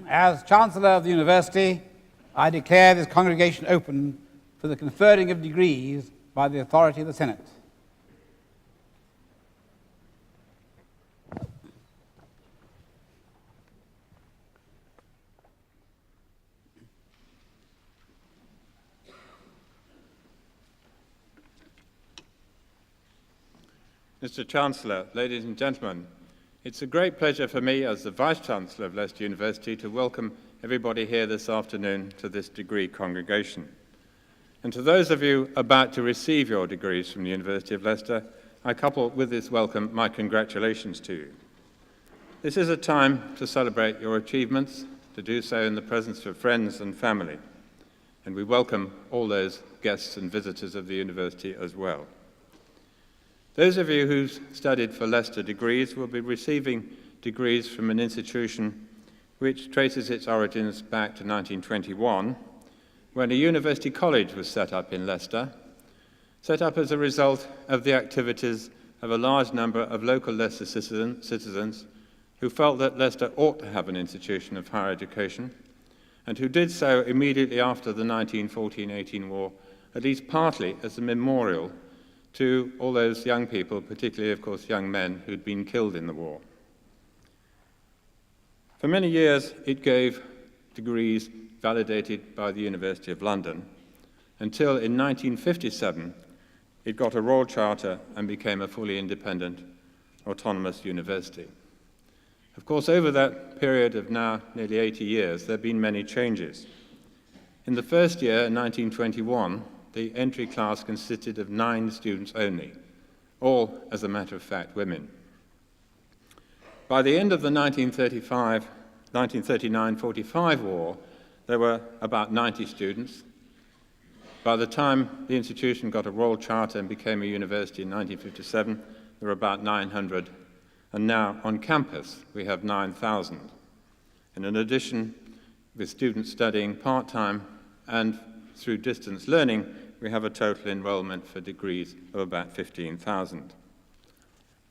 As Chancellor of the University, I declare this congregation open for the conferring of degrees by the authority of the Senate. Mr. Chancellor, ladies and gentlemen, it's a great pleasure for me as the Vice-Chancellor of Leicester University to welcome everybody here this afternoon to this degree congregation. And to those of you about to receive your degrees from the University of Leicester, I couple with this welcome my congratulations to you. This is a time to celebrate your achievements, to do so in the presence of friends and family. And we welcome all those guests and visitors of the university as well. Those of you who've studied for Leicester degrees will be receiving degrees from an institution which traces its origins back to 1921, when a university college was set up in Leicester, set up as a result of the activities of a large number of local Leicester citizens who felt that Leicester ought to have an institution of higher education, and who did so immediately after the 1914-18 war, at least partly as a memorial to all those young people, particularly, of course, young men who'd been killed in the war. For many years, it gave degrees validated by the University of London, until in 1957, it got a royal charter and became a fully independent, autonomous university. Of course, over that period of now nearly 80 years, there have been many changes. In the first year, in 1921, the entry class consisted of 9 students only, all, as a matter of fact, women. By the end of the 1939-45 war, there were about 90 students. By the time the institution got a royal charter and became a university in 1957, there were about 900. And now, on campus, we have 9,000. And in addition, with students studying part-time and through distance learning, we have a total enrollment for degrees of about 15,000.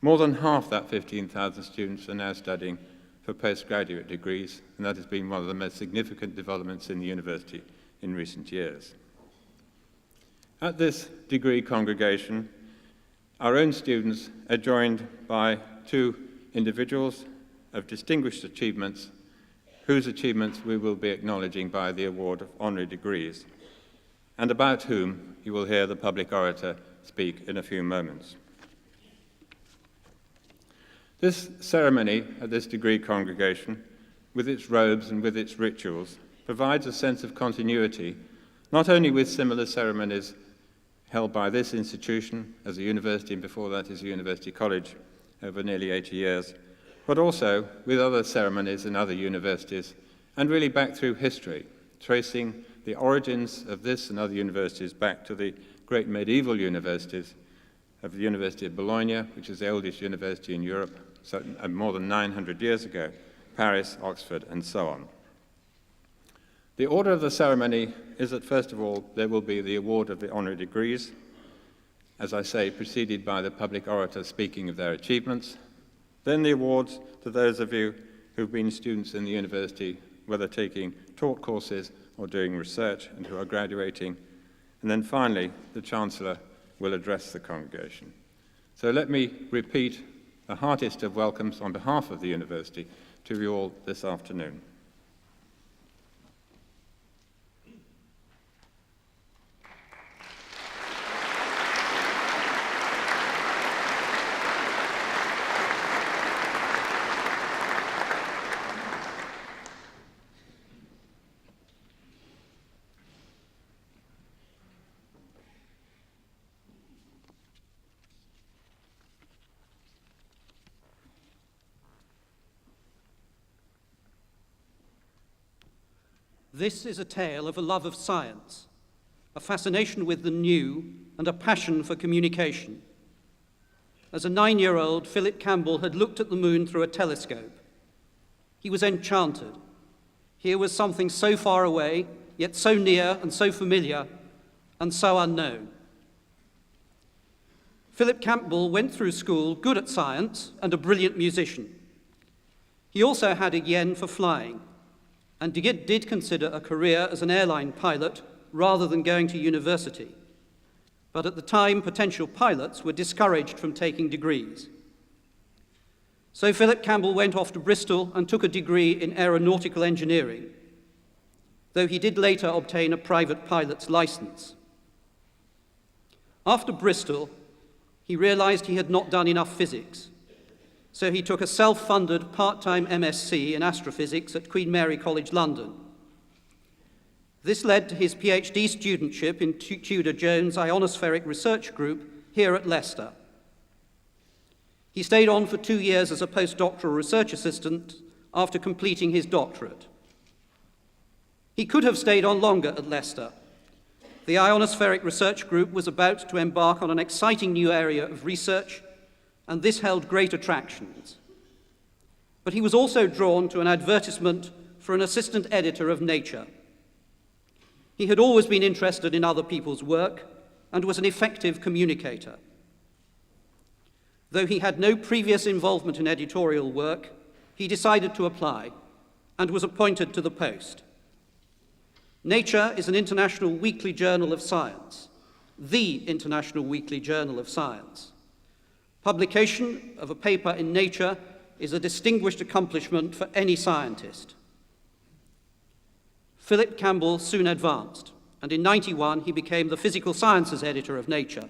More than half that 15,000 students are now studying for postgraduate degrees, and that has been one of the most significant developments in the university in recent years. At this degree congregation, our own students are joined by 2 individuals of distinguished achievements, whose achievements we will be acknowledging by the award of honorary degrees, and about whom you will hear the public orator speak in a few moments. This ceremony at this degree congregation, with its robes and with its rituals, provides a sense of continuity, not only with similar ceremonies held by this institution as a university, and before that as a university college over nearly 80 years, but also with other ceremonies in other universities, and really back through history, tracing the origins of this and other universities back to the great medieval universities of the University of Bologna, which is the oldest university in Europe, more than 900 years ago, Paris, Oxford, and so on. The order of the ceremony is that, first of all, there will be the award of the honorary degrees, as I say, preceded by the public orator speaking of their achievements, then the awards to those of you who've been students in the university, whether taking taught courses or doing research and who are graduating. And then finally, the Chancellor will address the congregation. So let me repeat the heartiest of welcomes on behalf of the university to you all this afternoon. This is a tale of a love of science, a fascination with the new, and a passion for communication. As a 9-year-old, Philip Campbell had looked at the moon through a telescope. He was enchanted. Here was something so far away, yet so near and so familiar, and so unknown. Philip Campbell went through school good at science and a brilliant musician. He also had a yen for flying. and did consider a career as an airline pilot rather than going to university. But at the time, potential pilots were discouraged from taking degrees. So Philip Campbell went off to Bristol and took a degree in aeronautical engineering, though he did later obtain a private pilot's license. After Bristol, he realized he had not done enough physics, so he took a self-funded part-time MSc in astrophysics at Queen Mary College London. This led to his PhD studentship in Tudor-Jones Ionospheric Research Group here at Leicester. He stayed on for 2 years as a postdoctoral research assistant after completing his doctorate. He could have stayed on longer at Leicester. The Ionospheric Research Group was about to embark on an exciting new area of research, and this held great attractions. But he was also drawn to an advertisement for an assistant editor of Nature. He had always been interested in other people's work and was an effective communicator. Though he had no previous involvement in editorial work, he decided to apply and was appointed to the post. Nature is an international weekly journal of science, the international weekly journal of science. Publication of a paper in Nature is a distinguished accomplishment for any scientist. Philip Campbell soon advanced, and in 1991 he became the physical sciences editor of Nature.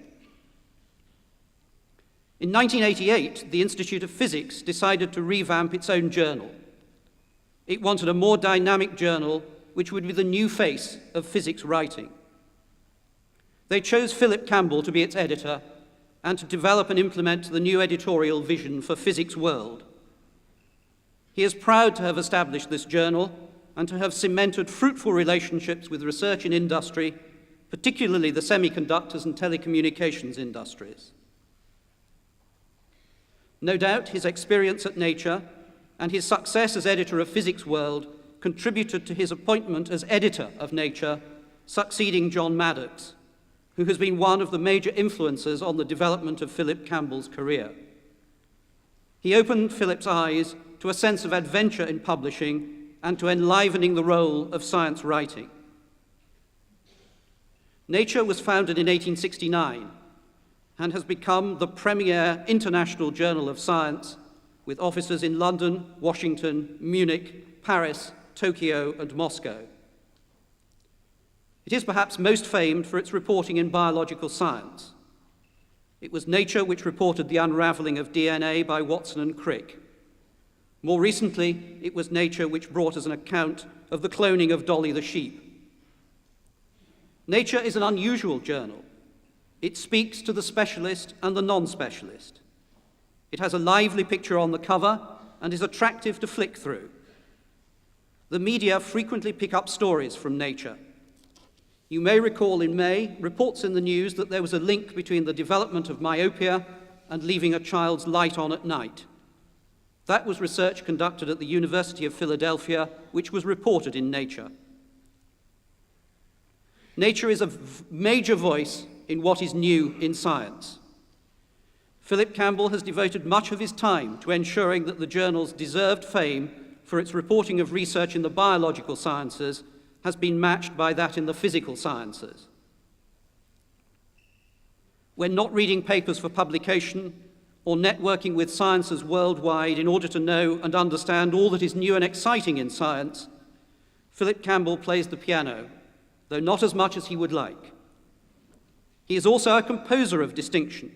In 1988, the Institute of Physics decided to revamp its own journal. It wanted a more dynamic journal which would be the new face of physics writing. They chose Philip Campbell to be its editor and to develop and implement the new editorial vision for Physics World. He is proud to have established this journal and to have cemented fruitful relationships with research in industry, particularly the semiconductors and telecommunications industries. No doubt his experience at Nature and his success as editor of Physics World contributed to his appointment as editor of Nature, succeeding John Maddox, who has been one of the major influences on the development of Philip Campbell's career. He opened Philip's eyes to a sense of adventure in publishing and to enlivening the role of science writing. Nature was founded in 1869 and has become the premier international journal of science with offices in London, Washington, Munich, Paris, Tokyo, and Moscow. It is perhaps most famed for its reporting in biological science. It was Nature which reported the unraveling of DNA by Watson and Crick. More recently, it was Nature which brought us an account of the cloning of Dolly the sheep. Nature is an unusual journal. It speaks to the specialist and the non-specialist. It has a lively picture on the cover and is attractive to flick through. The media frequently pick up stories from Nature. You may recall in May reports in the news that there was a link between the development of myopia and leaving a child's light on at night. That was research conducted at the University of Philadelphia, which was reported in Nature. Nature is a major voice in what is new in science. Philip Campbell has devoted much of his time to ensuring that the journal's deserved fame for its reporting of research in the biological sciences has been matched by that in the physical sciences. When not reading papers for publication or networking with sciences worldwide in order to know and understand all that is new and exciting in science, Philip Campbell plays the piano, though not as much as he would like. He is also a composer of distinction,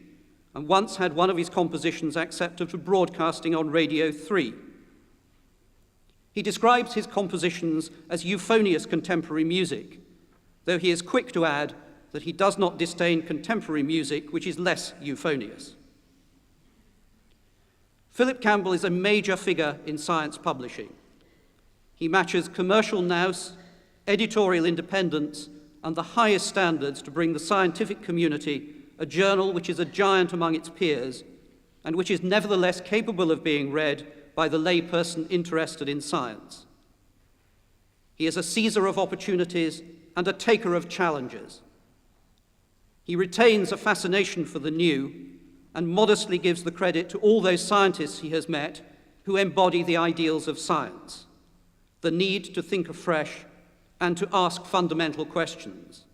and once had one of his compositions accepted for broadcasting on Radio 3. He describes his compositions as euphonious contemporary music, though he is quick to add that he does not disdain contemporary music, which is less euphonious. Philip Campbell is a major figure in science publishing. He matches commercial nous, editorial independence, and the highest standards to bring the scientific community a journal which is a giant among its peers and which is nevertheless capable of being read by the layperson interested in science. He is a seizer of opportunities and a taker of challenges. He retains a fascination for the new and modestly gives the credit to all those scientists he has met who embody the ideals of science. the need to think afresh and to ask fundamental questions.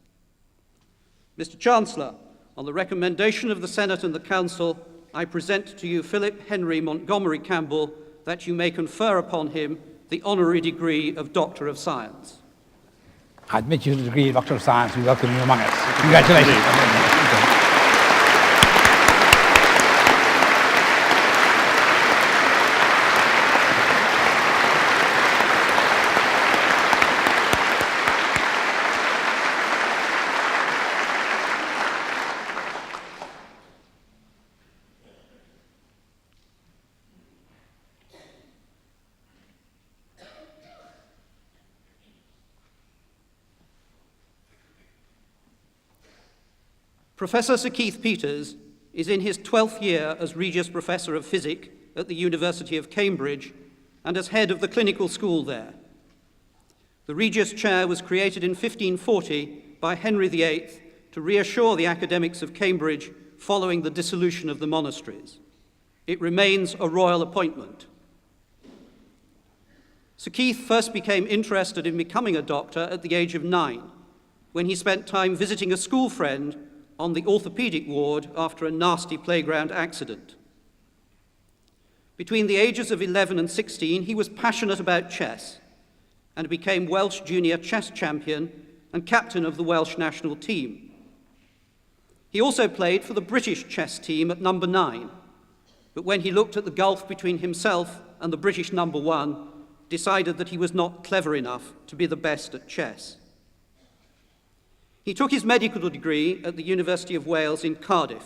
Mr. Chancellor, on the recommendation of the Senate and the Council, I present to you Philip Henry Montgomery Campbell, that you may confer upon him the honorary degree of Doctor of Science. I admit you to the degree of Doctor of Science. We welcome you among us. Congratulations. Professor Sir Keith Peters is in his 12th year as Regius Professor of Physics at the University of Cambridge and as head of the clinical school there. The Regius Chair was created in 1540 by Henry VIII to reassure the academics of Cambridge following the dissolution of the monasteries. It remains a royal appointment. Sir Keith first became interested in becoming a doctor at the age of 9, when he spent time visiting a school friend on the orthopedic ward after a nasty playground accident. Between the ages of 11 and 16, he was passionate about chess and became Welsh junior chess champion and captain of the Welsh national team. He also played for the British chess team at number 9, but when he looked at the gulf between himself and the British number 1, decided that he was not clever enough to be the best at chess. He took his medical degree at the University of Wales in Cardiff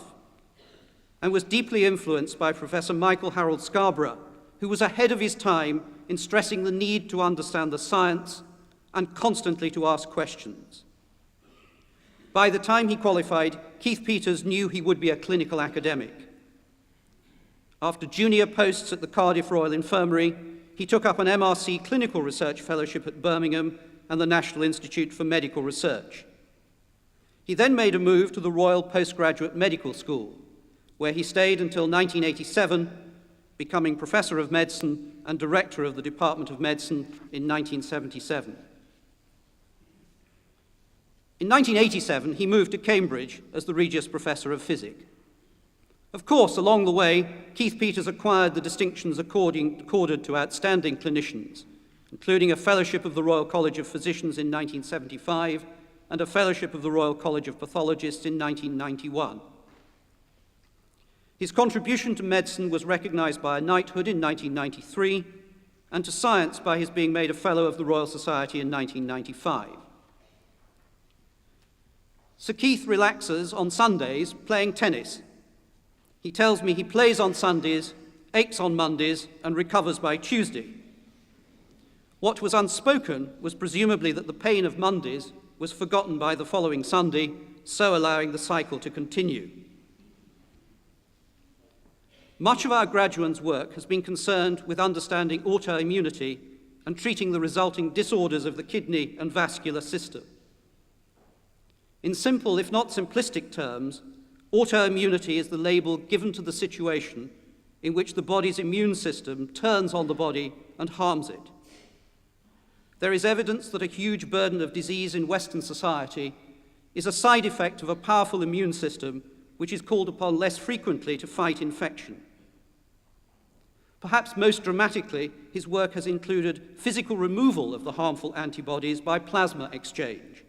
and was deeply influenced by Professor Michael Harold Scarborough, who was ahead of his time in stressing the need to understand the science and constantly to ask questions. By the time he qualified, Keith Peters knew he would be a clinical academic. After junior posts at the Cardiff Royal Infirmary, he took up an MRC clinical research fellowship at Birmingham and the National Institute for Medical Research. He then made a move to the Royal Postgraduate Medical School, where he stayed until 1987, becoming Professor of Medicine and Director of the Department of Medicine in 1977. In 1987, he moved to Cambridge as the Regius Professor of Physics. Of course, along the way, Keith Peters acquired the distinctions accorded to outstanding clinicians, including a Fellowship of the Royal College of Physicians in 1975 and a Fellowship of the Royal College of Pathologists in 1991. His contribution to medicine was recognized by a knighthood in 1993, and to science by his being made a Fellow of the Royal Society in 1995. Sir Keith relaxes on Sundays playing tennis. He tells me he plays on Sundays, aches on Mondays, and recovers by Tuesday. What was unspoken was presumably that the pain of Mondays was forgotten by the following Sunday, so allowing the cycle to continue. Much of our Graduands' work has been concerned with understanding autoimmunity and treating the resulting disorders of the kidney and vascular system. In simple, if not simplistic terms, autoimmunity is the label given to the situation in which the body's immune system turns on the body and harms it. There is evidence that a huge burden of disease in Western society is a side effect of a powerful immune system which is called upon less frequently to fight infection. Perhaps most dramatically, his work has included physical removal of the harmful antibodies by plasma exchange.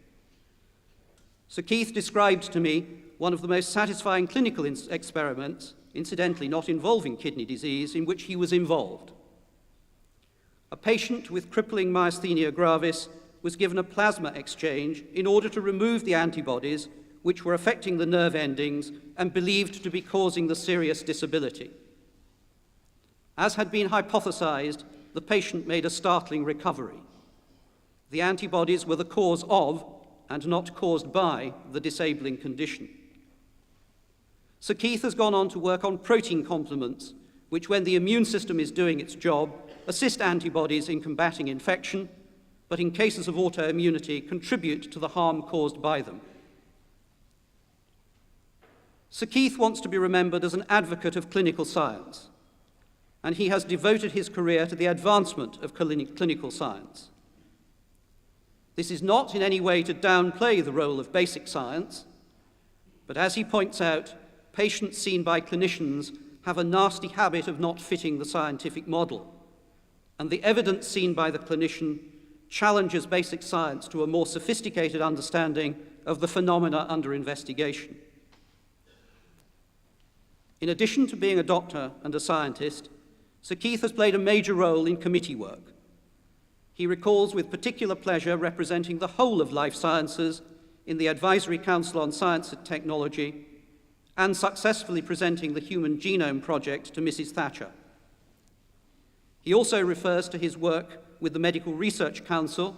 Sir Keith described to me one of the most satisfying clinical experiments, incidentally not involving kidney disease, in which he was involved. A patient with crippling myasthenia gravis was given a plasma exchange in order to remove the antibodies which were affecting the nerve endings and believed to be causing the serious disability. As had been hypothesized, the patient made a startling recovery. The antibodies were the cause of, and not caused by, the disabling condition. Sir Keith has gone on to work on protein complements, which, when the immune system is doing its job, assist antibodies in combating infection, but in cases of autoimmunity, contribute to the harm caused by them. Sir Keith wants to be remembered as an advocate of clinical science. and he has devoted his career to the advancement of clinical science. This is not in any way to downplay the role of basic science, but as he points out, patients seen by clinicians have a nasty habit of not fitting the scientific model, and the evidence seen by the clinician challenges basic science to a more sophisticated understanding of the phenomena under investigation. In addition to being a doctor and a scientist, Sir Keith has played a major role in committee work. He recalls with particular pleasure representing the whole of life sciences in the Advisory Council on Science and Technology and successfully presenting the Human Genome Project to Mrs. Thatcher. He also refers to his work with the Medical Research Council,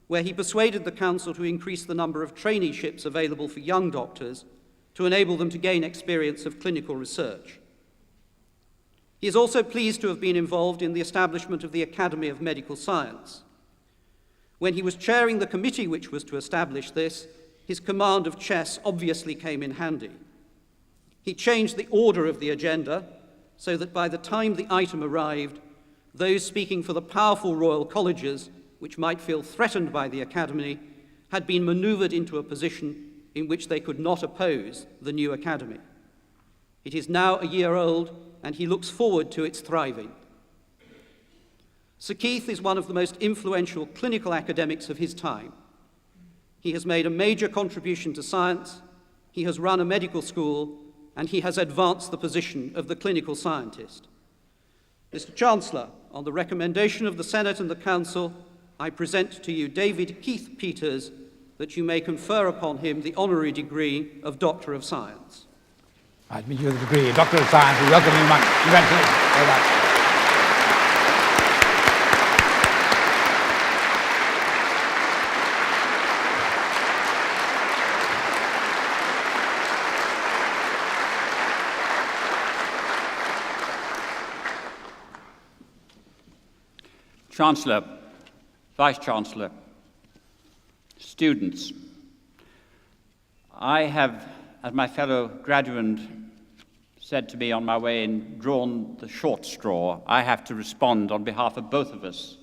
where he persuaded the Council to increase the number of traineeships available for young doctors to enable them to gain experience of clinical research. He is also pleased to have been involved in the establishment of the Academy of Medical Science. When he was chairing the committee which was to establish this, his command of chess obviously came in handy. He changed the order of the agenda so that by the time the item arrived, those speaking for the powerful royal colleges, which might feel threatened by the Academy, had been manoeuvred into a position in which they could not oppose the new Academy. It is now a year old, and he looks forward to its thriving. Sir Keith is one of the most influential clinical academics of his time. He has made a major contribution to science, he has run a medical school, and he has advanced the position of the clinical scientist. Mr. Chancellor, on the recommendation of the Senate and the Council, I present to you David Keith Peters, that you may confer upon him the honorary degree of Doctor of Science. I admit you with the degree, Doctor of Science. We welcome you much. Congratulations. Well done. Chancellor, Vice-Chancellor, students, I have, as my fellow graduand said to me on my way in, drawn the short straw. I have to respond on behalf of both of us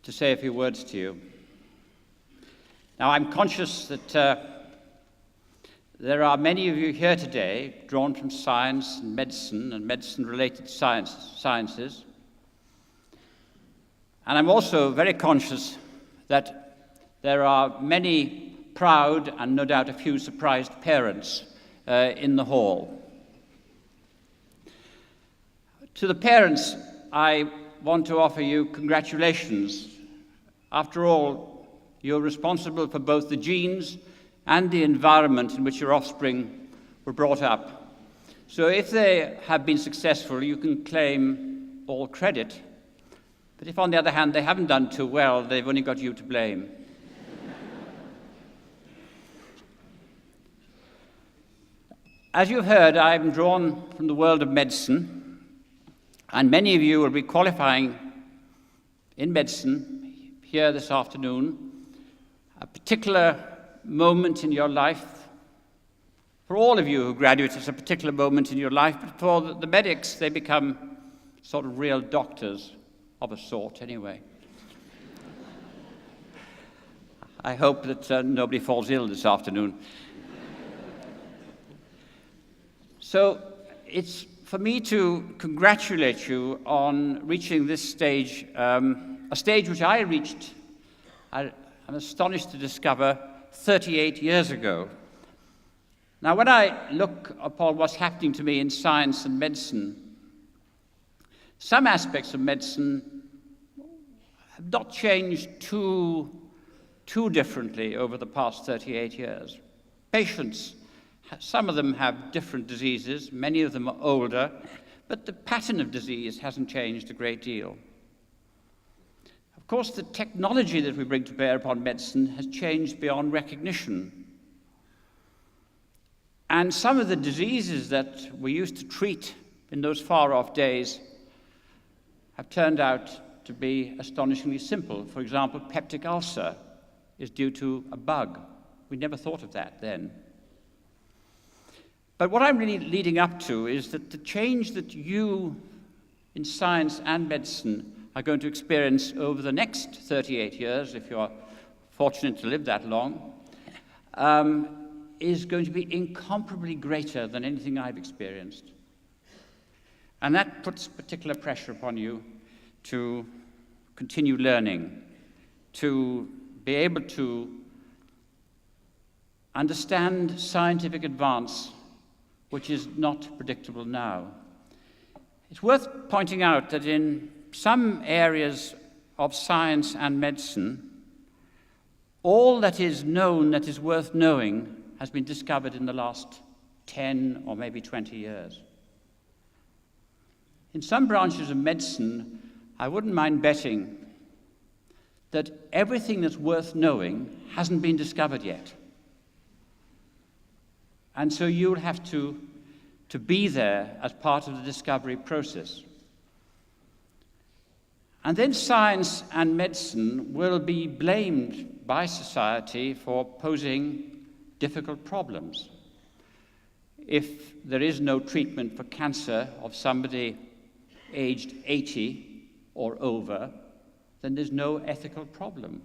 to say a few words to you. Now, I'm conscious that there are many of you here today drawn from science and medicine-related sciences. And I'm also very conscious that there are many proud and no doubt a few surprised parents in the hall. To the parents, I want to offer you congratulations. After all, you're responsible for both the genes and the environment in which your offspring were brought up. So if they have been successful, you can claim all credit. But if, on the other hand, they haven't done too well, they've only got you to blame. As you've heard, I'm drawn from the world of medicine, and many of you will be qualifying in medicine here this afternoon. A particular moment in your life. For all of you who graduate, it's a particular moment in your life, but for the medics, they become sort of real doctors. Of a sort, anyway. I hope that nobody falls ill this afternoon. So it's for me to congratulate you on reaching this stage, a stage which I reached, I'm astonished to discover, 38 years ago. Now, when I look upon what's happening to me in science and medicine, some aspects of medicine have not changed too differently over the past 38 years. Patients, some of them have different diseases, many of them are older, but the pattern of disease hasn't changed a great deal. Of course, the technology that we bring to bear upon medicine has changed beyond recognition. And some of the diseases that we used to treat in those far-off days have turned out to be astonishingly simple. For example, peptic ulcer is due to a bug. We never thought of that then. But what I'm really leading up to is that the change that you in science and medicine are going to experience over the next 38 years, if you're fortunate to live that long, is going to be incomparably greater than anything I've experienced. And that puts particular pressure upon you to continue learning, to be able to understand scientific advance, which is not predictable now. It's worth pointing out that in some areas of science and medicine, all that is known that is worth knowing has been discovered in the last 10 or maybe 20 years. In some branches of medicine, I wouldn't mind betting that everything that's worth knowing hasn't been discovered yet. And so you'll have to be there as part of the discovery process. And then science and medicine will be blamed by society for posing difficult problems. If there is no treatment for cancer of somebody aged 80 or over, then there's no ethical problem.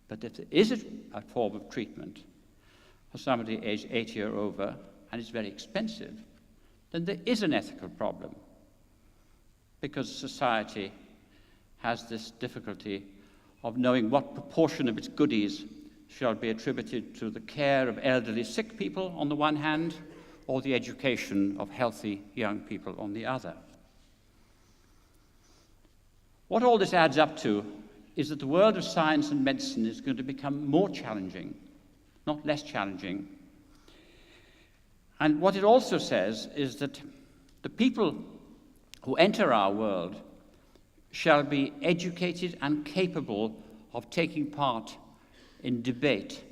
But if there is a form of treatment for somebody aged 80 or over, and it's very expensive, then there is an ethical problem, because society has this difficulty of knowing what proportion of its goodies shall be attributed to the care of elderly sick people on the one hand, or the education of healthy young people on the other. What all this adds up to is that the world of science and medicine is going to become more challenging, not less challenging. And what it also says is that the people who enter our world shall be educated and capable of taking part in debate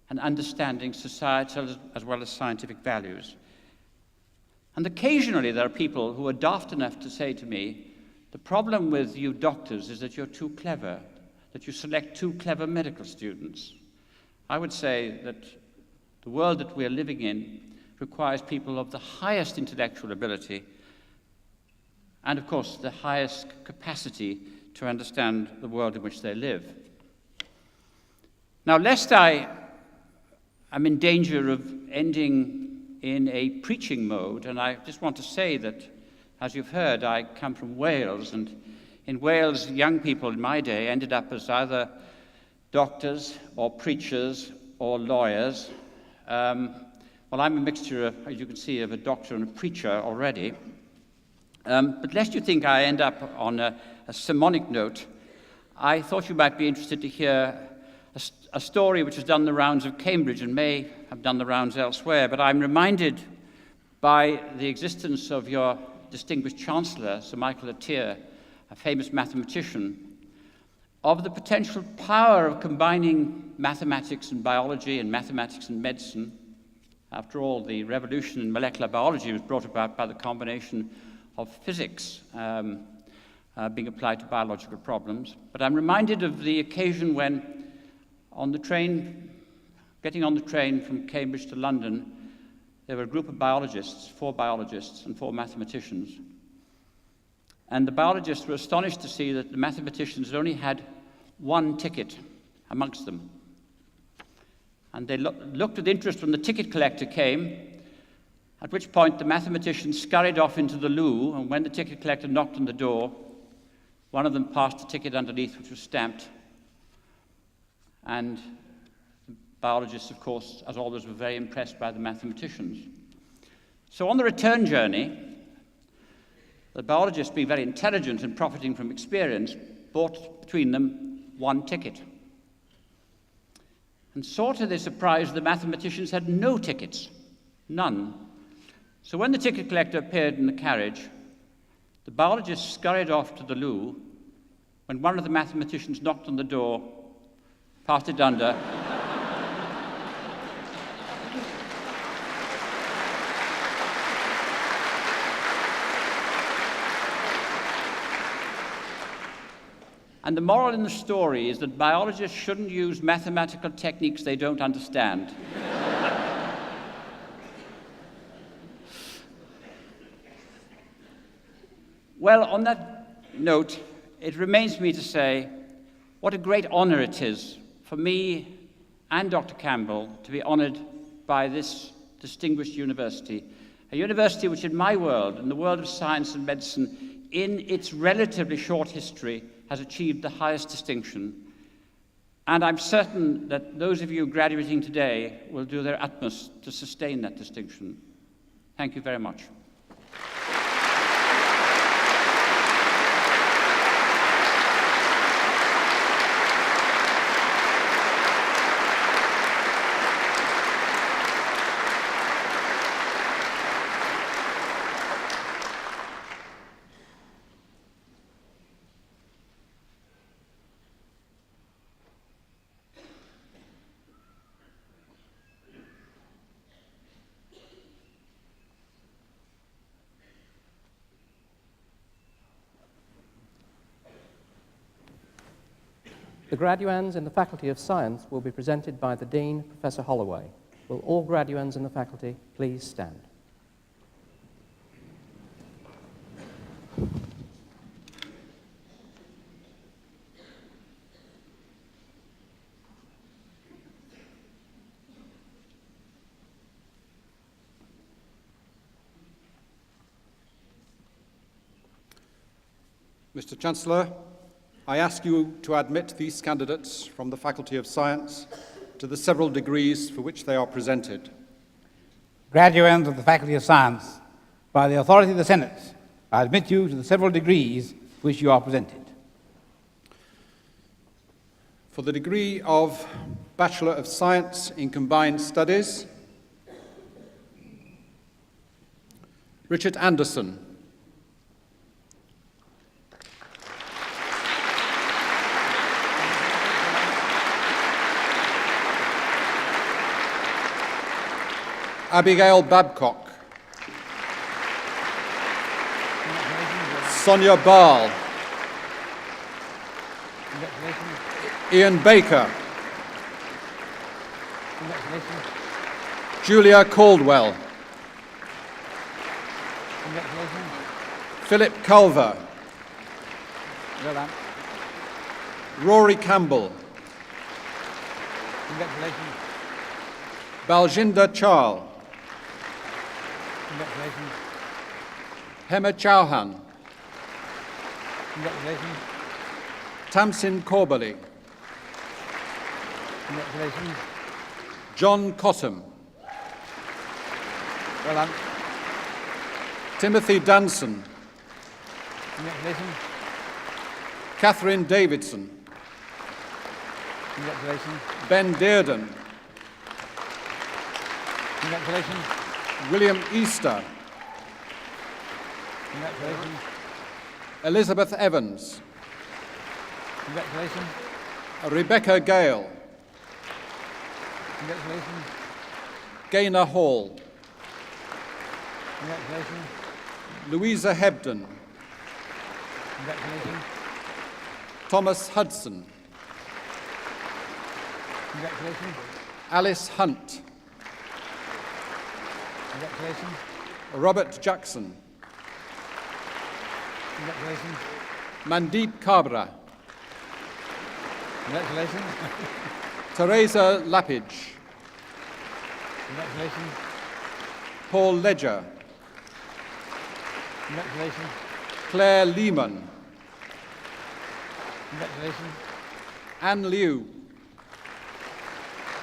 and understanding societal as well as scientific values. And occasionally there are people who are daft enough to say to me, the problem with you doctors is that you're too clever, that you select too clever medical students. I would say that the world that we're living in requires people of the highest intellectual ability and, of course, the highest capacity to understand the world in which they live. Now, lest I am in danger of ending in a preaching mode, and I just want to say that, as you've heard, I come from Wales, and in Wales, young people in my day ended up as either doctors or preachers or lawyers. Well, I'm a mixture, as you can see, of a doctor and a preacher already. But lest you think I end up on a sermonic note, I thought you might be interested to hear a story which has done the rounds of Cambridge and may have done the rounds elsewhere, but I'm reminded by the existence of your distinguished Chancellor, Sir Michael Atiyah, a famous mathematician, of the potential power of combining mathematics and biology and mathematics and medicine. After all, the revolution in molecular biology was brought about by the combination of physics being applied to biological problems. But I'm reminded of the occasion when, getting on the train from Cambridge to London, there were a group of biologists, 4 biologists and 4 mathematicians. And the biologists were astonished to see that the mathematicians only had 1 ticket amongst them. And they looked with interest when the ticket collector came, at which point the mathematicians scurried off into the loo, and when the ticket collector knocked on the door, one of them passed the ticket underneath, which was stamped. And the biologists, of course, as always, were very impressed by the mathematicians. So on the return journey, the biologists, being very intelligent and profiting from experience, bought between them 1 ticket. And saw to their surprise the mathematicians had no tickets, none. So when the ticket collector appeared in the carriage, the biologists scurried off to the loo when one of the mathematicians knocked on the door, passed it under, and the moral in the story is that biologists shouldn't use mathematical techniques they don't understand. Well, on that note, it remains me to say what a great honor it is for me and Dr. Campbell to be honored by this distinguished university, a university which in my world, in the world of science and medicine, in its relatively short history, has achieved the highest distinction. And I'm certain that those of you graduating today will do their utmost to sustain that distinction. Thank you very much. The graduands in the Faculty of Science will be presented by the Dean, Professor Holloway. Will all graduands in the faculty please stand? Mr. Chancellor, I ask you to admit these candidates from the Faculty of Science to the several degrees for which they are presented. Graduands of the Faculty of Science, by the authority of the Senate, I admit you to the several degrees for which you are presented. For the degree of Bachelor of Science in Combined Studies, Richard Anderson. Abigail Babcock. Sonia Ball. Ian Baker. Julia Caldwell. Philip Culver. Well done. Rory Campbell. Congratulations. Baljinder Chal. Congratulations. Hema Chauhan. Congratulations. Tamsin Corbally. Congratulations. John Cottam. Well done. Timothy Danson. Congratulations. Catherine Davidson. Congratulations. Ben Dearden. Congratulations. William Easter. Congratulations. Elizabeth Evans. Congratulations. Rebecca Gale. Congratulations. Gaynor Hall. Congratulations. Louisa Hebden. Congratulations. Thomas Hudson. Congratulations. Alice Hunt. Congratulations. Robert Jackson. Congratulations. Mandeep Kabra. Congratulations. Teresa Lappage. Congratulations. Paul Ledger. Congratulations. Claire Lehman. Congratulations. Anne Liu.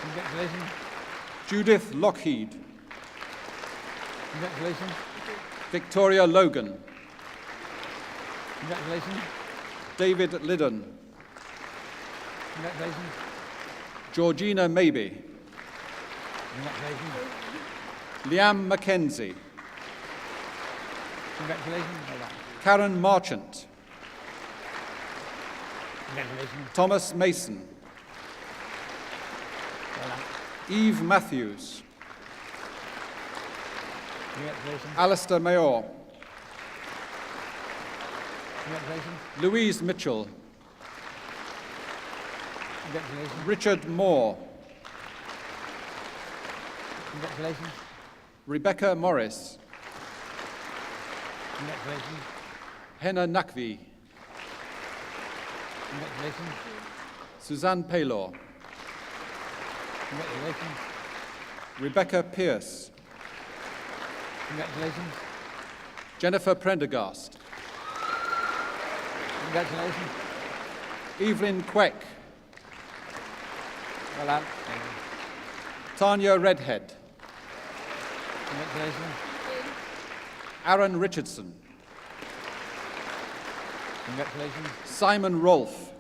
Congratulations. Judith Lockheed. Congratulations. Victoria Logan. Congratulations. David Liddon. Congratulations. Georgina Maybe. Congratulations. Liam Mackenzie. Congratulations. Well done. Karen Marchant. Congratulations. Thomas Mason. Well done. Eve Matthews. Congratulations. Alistair Mayor. Congratulations. Louise Mitchell. Congratulations. Richard Moore. Congratulations. Rebecca Morris. Congratulations. Henna Nakvi, Congratulations. Suzanne Paylor, Congratulations. Rebecca Pierce, Congratulations. Jennifer Prendergast, Congratulations. Evelyn Queck, Well done. Tanya Redhead, Congratulations. Aaron Richardson, Congratulations. Simon Rolfe,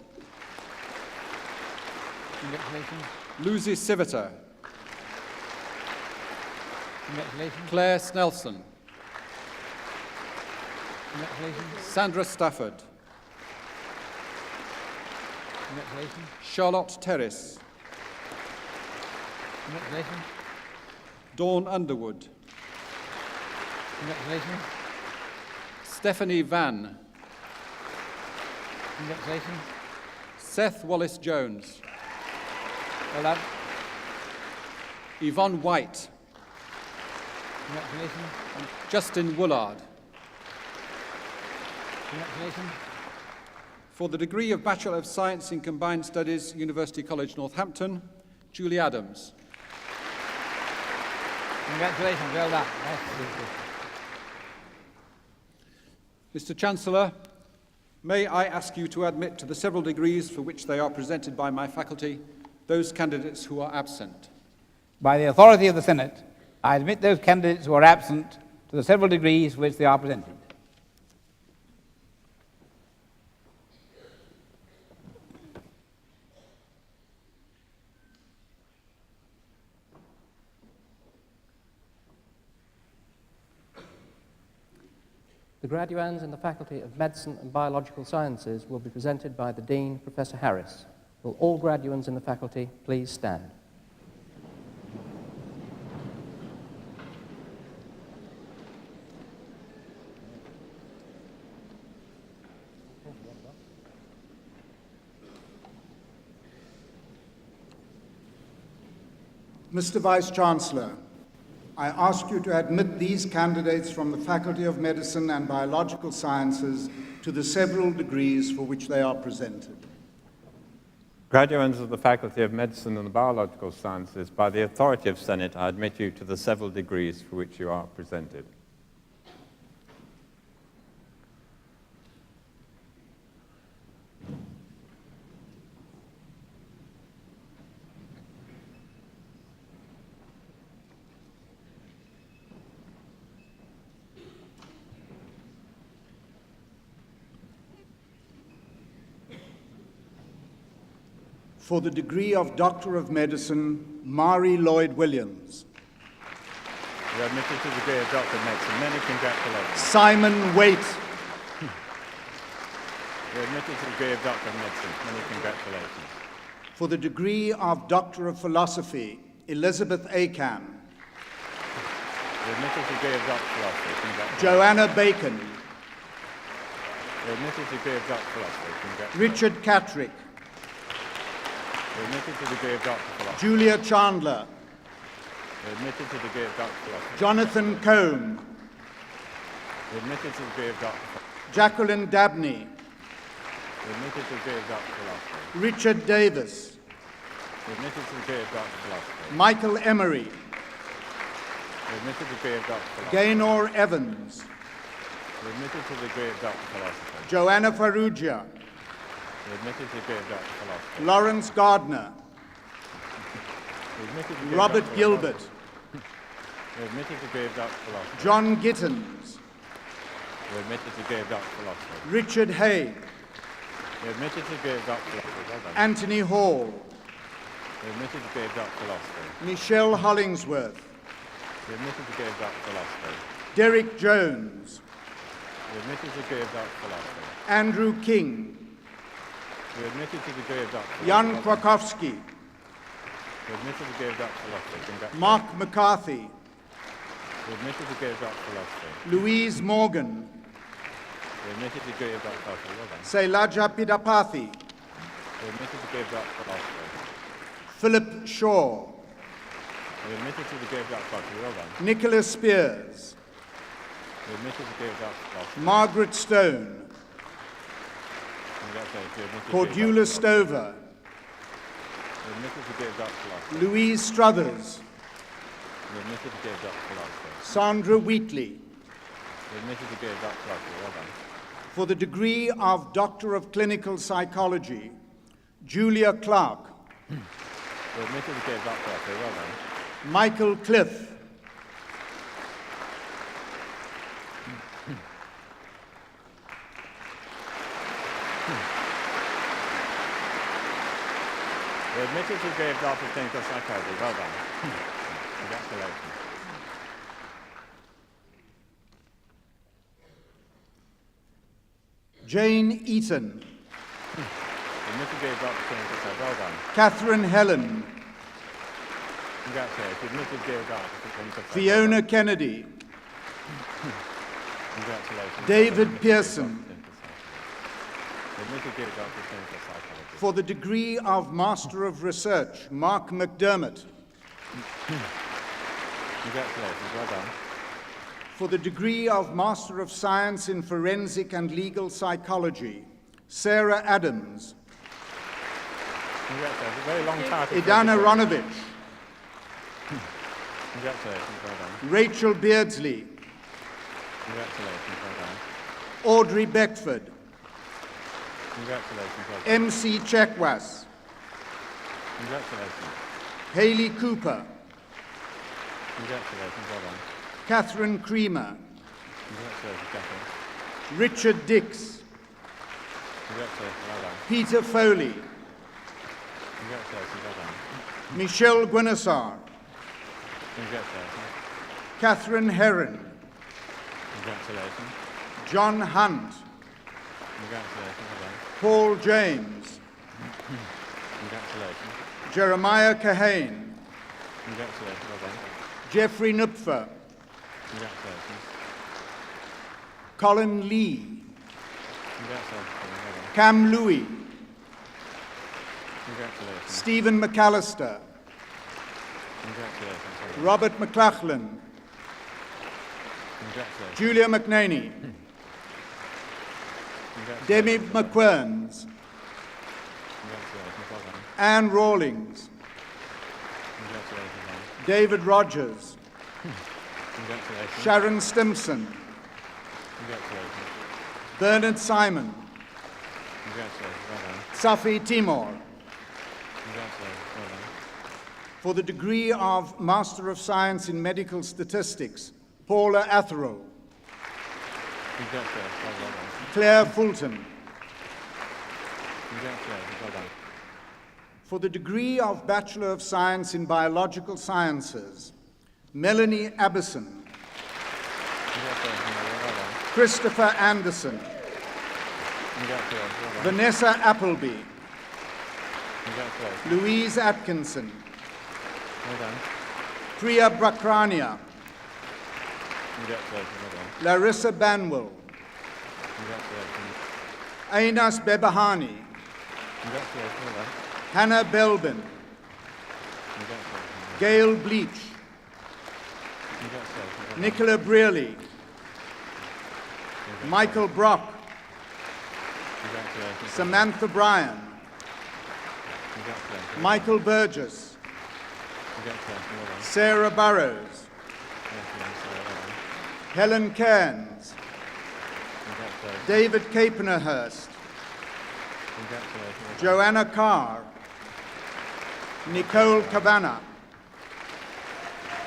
Congratulations. Lucy Civita, Congratulations. Claire Snelson, Congratulations. Sandra Stafford, Congratulations. Charlotte Terrace, Congratulations. Dawn Underwood, Congratulations. Stephanie Van, Congratulations. Seth Wallace-Jones, Well done. Yvonne White, Congratulations. Justin Woolard. Congratulations. For the degree of Bachelor of Science in Combined Studies, University College Northampton, Julie Adams. Congratulations. Well done. Nice to see you. Mr. Chancellor, may I ask you to admit to the several degrees for which they are presented by my faculty those candidates who are absent? By the authority of the Senate, I admit those candidates who are absent to the several degrees for which they are presented. The graduands in the Faculty of Medicine and Biological Sciences will be presented by the Dean, Professor Harris. Will all graduands in the faculty please stand? Mr. Vice-Chancellor, I ask you to admit these candidates from the Faculty of Medicine and Biological Sciences to the several degrees for which they are presented. Graduands of the Faculty of Medicine and the Biological Sciences, by the authority of Senate, I admit you to the several degrees for which you are presented. For the degree of Doctor of Medicine, Mari Lloyd-Williams. You are admitted to the degree of Doctor of Medicine. Many congratulations. Simon Waite. You are admitted to the degree of Doctor of Medicine. Many congratulations. For the degree of Doctor of Philosophy, Elizabeth Akan. You are admitted to the degree of Doctor of Philosophy. Congratulations. Joanna Bacon. You are admitted to the degree of Doctor of Philosophy. Congratulations. Richard Catrick. You are admitted to the degree of Doctor of Philosophy. Julia Chandler. You are admitted to the degree of Doctor of Philosophy. Jonathan Combe. You are admitted to the degree of Doctor of Philosophy. Jacqueline Dabney. You are admitted to the degree of Doctor of Philosophy. Richard Davis. You are admitted to the degree of Doctor of Philosophy. Michael Emery. You are admitted to the degree of Doctor of Philosophy. Gaynor Evans. You are admitted to the degree of Doctor of Philosophy. Joanna Farrugia. You are admitted to the degree of Doctor of Philosophy. Lawrence Gardner. You are admitted to the degree of Robert Doctor of Gilbert. Philosophy. You are admitted to the degree of Doctor of Philosophy. John Gittins. You are admitted to the degree of Doctor of Philosophy. Richard Hay. You are admitted to the degree of Doctor of Philosophy. Well done. Anthony Hall. You are admitted to the degree of Doctor of Philosophy. Michelle Hollingsworth. You are admitted to the degree of Doctor of Philosophy. Derek Jones. You are admitted to the degree of Doctor of Philosophy. Andrew King. You are admitted to the degree of Doctor of Philosophy. Jan Well done. Krakowski. You are admitted to the degree of Doctor of Philosophy. Congratulations. Mark McCarthy. You are admitted to the degree of Doctor of Philosophy. Louise Morgan. You are admitted to the degree of Doctor of Philosophy. Well done. Sailaja Pidapathy. You are admitted to the degree of Doctor of Philosophy. Philip Shaw. You are admitted to the degree of Doctor of Philosophy. Well done. Nicholas Spears. You are admitted to the degree of Doctor of Philosophy. Margaret Stone. Congratulations. You're admitted to Cordula give Stover, You're admitted to give Dr. philosophy. Louise Struthers, You're admitted to give Dr. philosophy. Sandra Wheatley, You're admitted to give Dr. philosophy. Well done. for the degree of Doctor of Clinical Psychology, Julia Clark, You're admitted to give Dr. philosophy. Well done. Michael Cliff, You're admitted to give Dr. Clinical Psychology. Well done. Congratulations. Jane Eaton, You're admitted to give Dr. Clinical Psychology. Well done. Catherine Helen, Congratulations. You're admitted to give Dr. Clinical Psychology. Fiona Kennedy, Congratulations. David Pearson, You're admitted to give Dr. Clinical Psychology. for the degree of Master of Research, Mark McDermott, Congratulations. Well done. for the degree of Master of Science in Forensic and Legal Psychology, Sarah Adams, Congratulations. A very long title. Idana Ronovich, Congratulations. Well done. Rachel Beardsley, Congratulations. Well done. Audrey Beckford, Congratulations. Well done. MC Chekwas, Congratulations. Hayley Cooper, Congratulations. Well done. Catherine Creamer, Congratulations, Catherine. Richard Dix, Congratulations. Well done. Peter Foley, Congratulations. Well done. Michelle Guinnessar, Congratulations. Catherine Heron, Congratulations. John Hunt, Congratulations. Well done. Paul James, Congratulations. Jeremiah Kahane, Congratulations. Well done. Jeffrey Knupfer, Congratulations. Colin Lee, Congratulations. Well done. Cam Louis, Congratulations. Stephen McAllister, Congratulations. Well done. Robert McLachlan, Congratulations. Julia McNaney, Congratulations. Demi McQuerns, Congratulations. Well done. Anne Rawlings, Congratulations. Well done. David Rogers, Congratulations. Sharon Stimson, Congratulations. Bernard Simon, Congratulations. Well done. Safi Timor, Congratulations. Well done. for the degree of Master of Science in Medical Statistics, Paula Atherell, Congratulations. Well done. Claire Fulton, Congratulations. Well done. for the degree of Bachelor of Science in Biological Sciences, Melanie Abbison, Congratulations. Well done. Christopher Anderson, Congratulations. Well done. Vanessa Appleby, Congratulations. Louise Atkinson, Well done. Priya Brakrania, Congratulations. Well done. Larissa Banwell, Congratulations. Ainas Bebahani, Congratulations. Well done. Hannah Belbin, Congratulations. Gail Bleach, Congratulations. Well done. Nicola Brearley, Michael Brock, Congratulations. Samantha Bryan, Congratulations. Michael Burgess, Congratulations. Well done. Sarah Burrows, Congratulations. Well done. Helen Cairns, Congratulations. David Capenhurst, Congratulations. Well done. Joanna Carr, Nicole Cabana,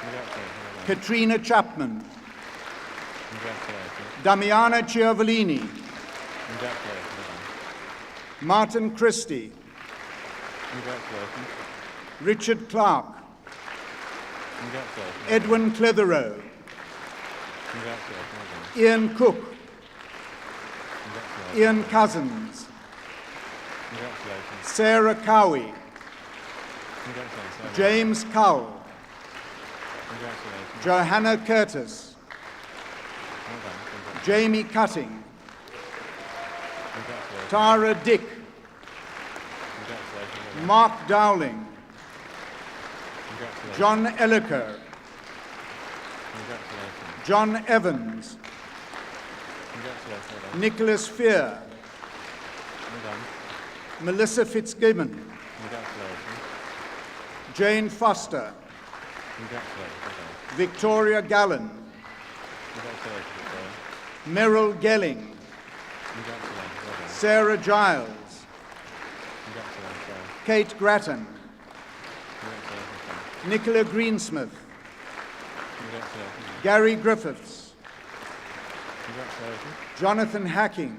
Congratulations. Well done. Katrina Chapman, Congratulations. Damiana Ciavolini, Congratulations. Well done. Martin Christie, Congratulations. Richard Clark, Congratulations. Edwin Clitheroe, Congratulations. Well done. Ian Cook, Congratulations. Ian Cousins, Congratulations. Sarah Cowie, Congratulations. Well done. James Cull, Congratulations. Johanna Curtis, Well done. Congratulations. Jamie Cutting, Congratulations. Tara Dick, Congratulations. Well done. Mark Dowling, Congratulations. John Elliker, Congratulations. John Evans, Congratulations. Well done. Nicholas Fear, Melissa Fitzgibbon, Congratulations. Jane Foster, Congratulations. Victoria Gallen, Congratulations. Merrill Gelling, Congratulations. Sarah Giles, Congratulations. Kate Grattan, Congratulations. Nicola Greensmith, Congratulations. Gary Griffiths, Congratulations. Jonathan Hacking,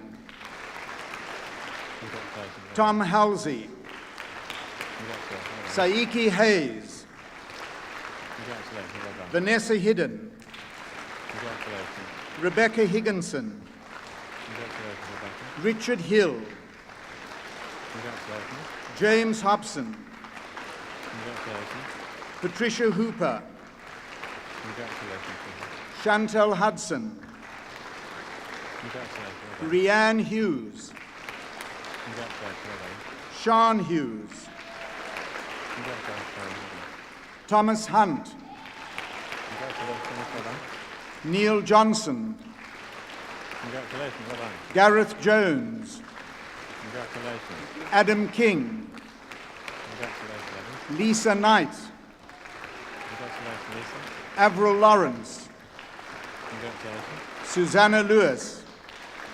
Congratulations. Tom Halsey, Congratulations. Saiki Hayes, Congratulations. Vanessa Hidden, Congratulations. Rebecca Higginson, Congratulations, Rebecca. Richard Hill, Congratulations. James Hobson, Congratulations. Patricia Hooper, Congratulations. Chantel Hudson, Congratulations. Rianne Hughes, Congratulations. Sean Hughes, Congratulations. Thomas Hunt, Congratulations. Neil Johnson, Congratulations. Gareth Jones, Congratulations. Adam King, Congratulations. Lisa Knight, Congratulations, Lisa. Avril Lawrence, Congratulations. Susanna Lewis,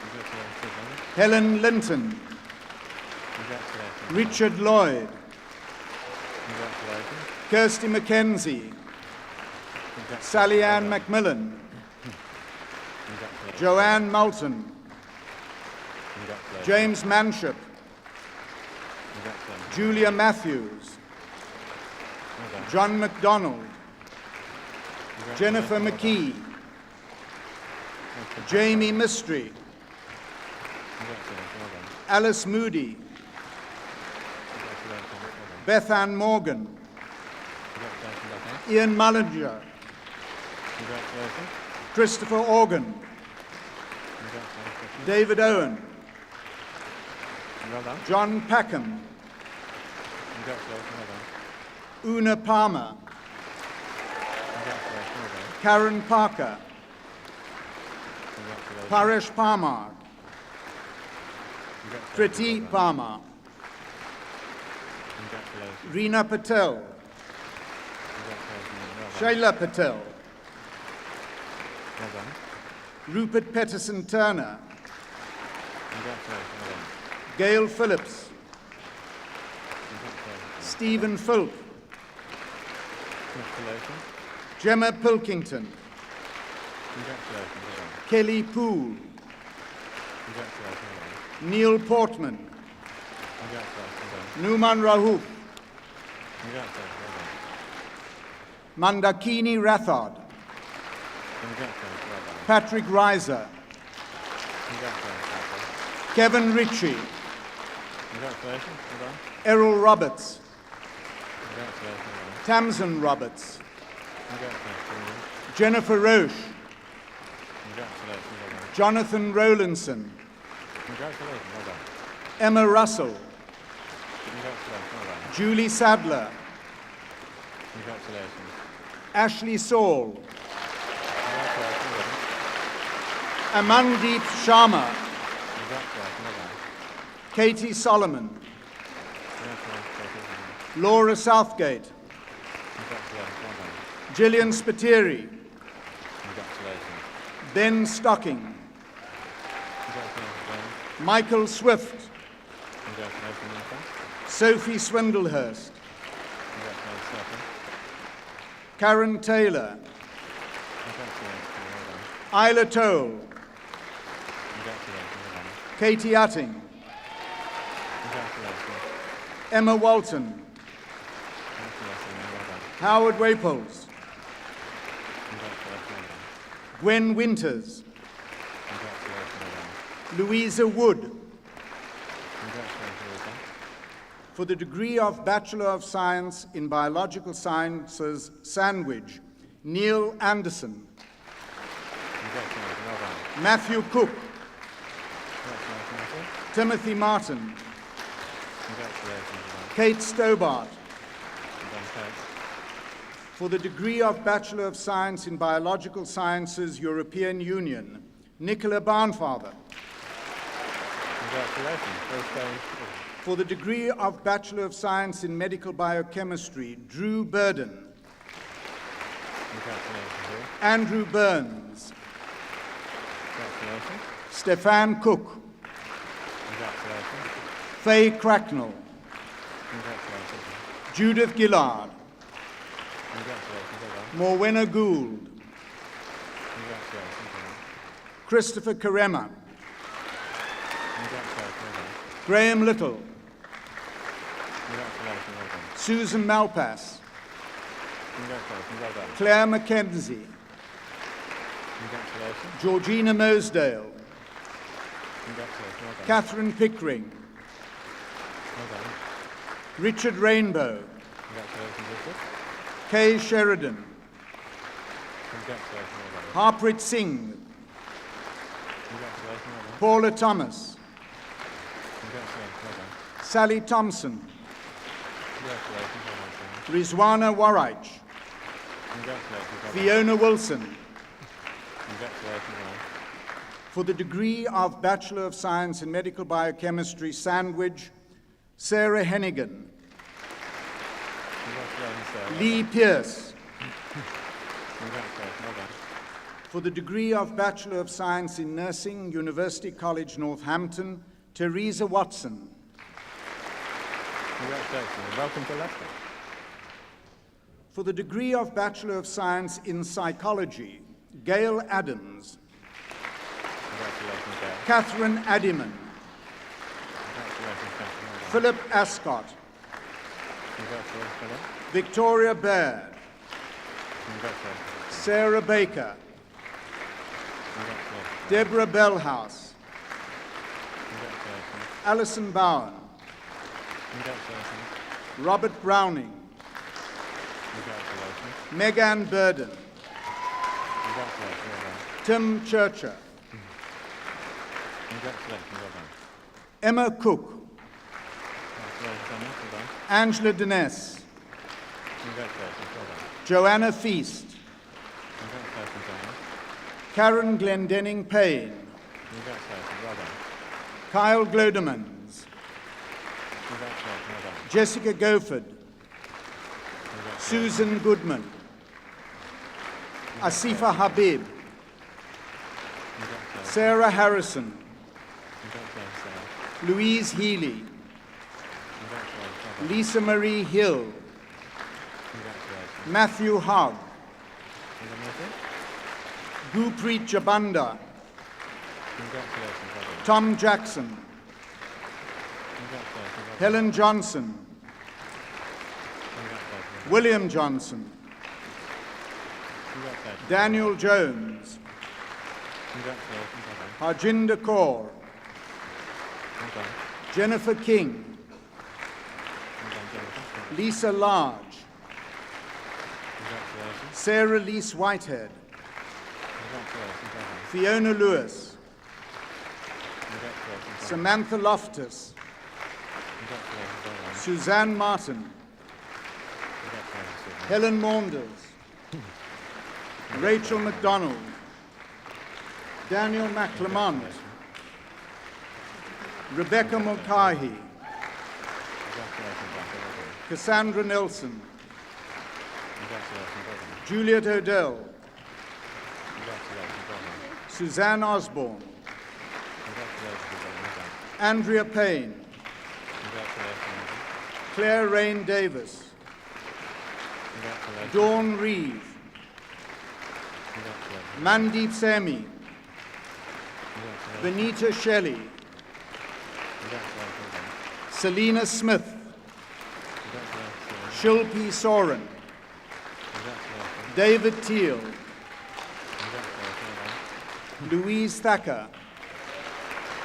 Congratulations, Susanna. Helen Linton, Congratulations. Richard Lloyd, Congratulations. Kirsty Mackenzie, Sally Ann Macmillan, Congratulations. Joanne Moulton, Congratulations. James Manship, Congratulations. Julia Matthews, John MacDonald, Jennifer McKee, Jamie Mystery, Alice Moody, Beth Ann Morgan, Ian Mullinger, Congratulations. Christopher Organ, Congratulations. David Owen, Well done. John Packham, Congratulations. Well done. Una Palmer, Congratulations. Well done. Karen Parker, Congratulations. Paresh Parmar, Congratulations. Kriti Well done. Parmar, Congratulations. Reena Patel, Congratulations. Well done. Shayla Patel, Well done. Rupert Peterson Turner, Congratulations. Well done. Gail Phillips, Congratulations. Stephen Fulk, Congratulations. Gemma Pilkington, Congratulations. Well done. Kelly Poole, Congratulations. Well done. Neil Portman, Congratulations. Well done. Numan Rahouf, Congratulations. Well done. Mandakini Rathod, Congratulations. Well done. Patrick Reiser, Congratulations. Well done. Kevin Ritchie, Congratulations. Well done. Errol Roberts, Congratulations. Well done. Tamsin Roberts, Congratulations. Well done. Jennifer Roche, Congratulations. Well done. Jonathan Rowlandson, Congratulations. Well done. Emma Russell, Congratulations. Well done. Julie Sadler, Congratulations. Ashley Saul, Congratulations. Well done. Amandeep Sharma, Congratulations. Well done. Katie Solomon, Congratulations. Well done. Laura Southgate, Congratulations. Well done. Gillian Spiteri, Congratulations. Ben Stocking, Congratulations. Well done. Michael Swift, Congratulations. Well done. Sophie Swindlehurst, Congratulations. Well done. Karen Taylor, Congratulations. Well done. Isla Toll, Congratulations. Well done. Katie Utting, Congratulations. Emma Walton, Congratulations. Well done. Howard Waples, Congratulations. Well done. Gwen Winters, Congratulations. Well done. Louisa Wood, Congratulations. Well done. for the degree of Bachelor of Science in Biological Sciences, Sandwich, Neil Anderson, Congratulations. Well done. Matthew Cook, Congratulations. Matthew. Timothy Martin, Congratulations. Well done. Kate Stobart, Well done, Kate. for the degree of Bachelor of Science in Biological Sciences, European Union, Nicola Barnfather, Congratulations. Congratulations. Please stand. For the degree of Bachelor of Science in Medical Biochemistry, Drew Burden. Congratulations, Drew. Andrew Burns. Congratulations. Stefan Cook. Congratulations. Faye Cracknell. Congratulations. Judith Gillard. Congratulations. Well done. Morwenna Gould. Congratulations. Well done. Christopher Karema. Congratulations. Well done. Graham Little. Congratulations. Well done. Susan Malpass. Congratulations. Well done. Claire Mackenzie. Congratulations. Georgina Mosedale. Congratulations. Well done. Catherine Pickering. Well done. Richard Rainbow. Congratulations, Richard. Kay Sheridan. Congratulations. Well done. Harpreet Singh. Congratulations. Well done. Paula Thomas. Congratulations. Well done. Sally Thompson. Congratulations. Well done. Rizwana Warreich. Congratulations. Well done. Fiona Wilson. Congratulations. Well done. For the degree of Bachelor of Science in Medical Biochemistry, Sandwich, Sarah Hennigan. Congratulations, Sarah. Lee Pierce. Congratulations. Well done. For the degree of Bachelor of Science in Nursing, University College, Northampton, Teresa Watson. Congratulations. Welcome to Leicester. For the degree of Bachelor of Science in Psychology, Gail Adams. Congratulations, Gail. Catherine Addiman. Congratulations, Catherine. Well done. Philip Ascott. Congratulations, Philip. Victoria Baird. Congratulations. Sarah Baker. Congratulations. Deborah Bellhouse. Congratulations. Alison Bowen. Congratulations. Robert Browning. Congratulations. Megan Burden. Congratulations. Well done. Tim Churcher. Congratulations. Well done. Emma Cook. Congratulations, Emma. Well done. Angela Dines. Congratulations. Well done. Joanna Feast. Congratulations, Emma. Karen Glendenning Payne. Congratulations. Well done. Kyle Glodemans. Congratulations. Well done. Jessica Goford. Congratulations. Susan Goodman. Asifa Habib. Congratulations. Sarah Harrison. Congratulations, Sarah. Louise Healy. Congratulations. Well done. Lisa Marie Hill. Congratulations. Matthew Hogg. Well done, Matthew. Gurpreet Jabanda. Congratulations. Well done. Tom Jackson. Congratulations. Well done. Helen Johnson. Congratulations. William Johnson. Congratulations. Daniel Jones. Congratulations. Well done. Harjinder Kaur. Well done. Jennifer King. Well done, Jennifer. Well done. Lisa Large. Congratulations. Sarah Lease Whitehead. Congratulations. Well done. Fiona Lewis. Congratulations. Well done. Samantha Loftus. Congratulations. Well done. Suzanne Martin. Congratulations, Susan. Helen Maunders. Rachel McDonald. Daniel McLemont. Rebecca Mulcahy. Congratulations, Rebecca. Well done. Cassandra Nelson. Congratulations. Well done. Juliet Odell. Congratulations. Well done. Suzanne Osborne. Congratulations, Suzanne. Well done. Andrea Payne. Congratulations. Well done. Claire Rain Davis. Congratulations. Dawn Reeve. Congratulations. Mandeep Sami. Congratulations. Benita Shelley. Congratulations. Well done. Selena Smith. Congratulations. Shilpi Soren. Congratulations. David Teal. Congratulations. Well done. Louise Thacker.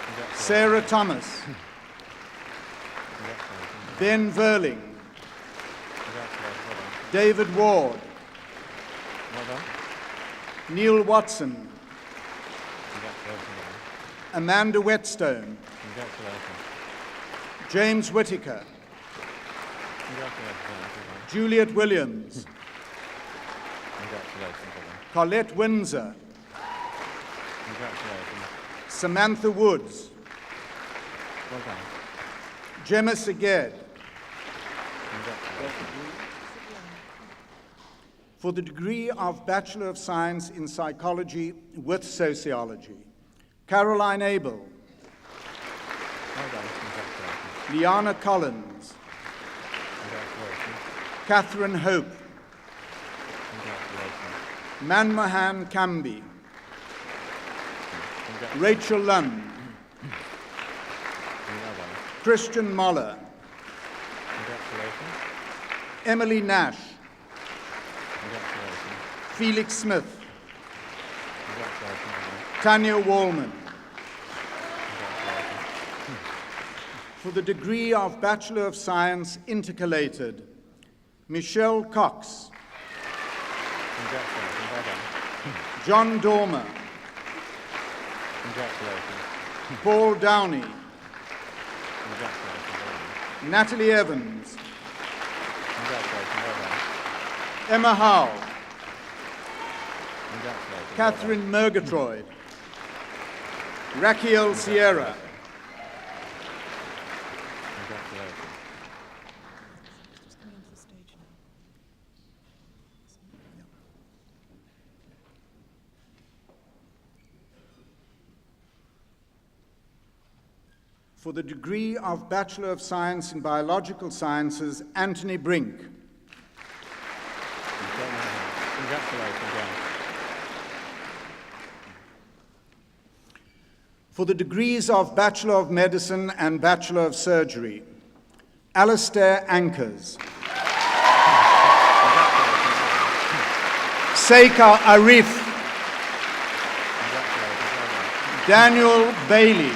Congratulations. Sarah Thomas. Congratulations. Ben Verling. Congratulations. Well done. David Ward. Well done. Neil Watson. Congratulations. Well done. Amanda Whetstone. Congratulations. James Whittaker. Congratulations. Well done. Juliet Williams. Congratulations. Well done. Colette Windsor. Congratulations. Samantha Woods. Well done. Gemma Seged. For the degree of Bachelor of Science in Psychology with Sociology, Caroline Abel. Well done. Congratulations. Liana Collins. Congratulations. Catherine Hope. Congratulations. Manmohan Kambi. Congratulations. Rachel Lund. Well done. Christian Moller. Congratulations. Emily Nash. Congratulations. Felix Smith. Congratulations. Tanya Wallman. Congratulations. For the degree of Bachelor of Science Intercalated, Michelle Cox. Congratulations. Well done. John Dormer. Congratulations. Paul Downey. Congratulations. Well done. Natalie Evans. Congratulations. Well done. Emma Howe. Congratulations. Catherine Murgatroyd. Raquel Sierra. Congratulations. For the degree of Bachelor of Science in Biological Sciences, Anthony Brink. Congratulations. John. For the degrees of Bachelor of Medicine and Bachelor of Surgery, Alistair Ankers. Seika Arif. Daniel Bailey.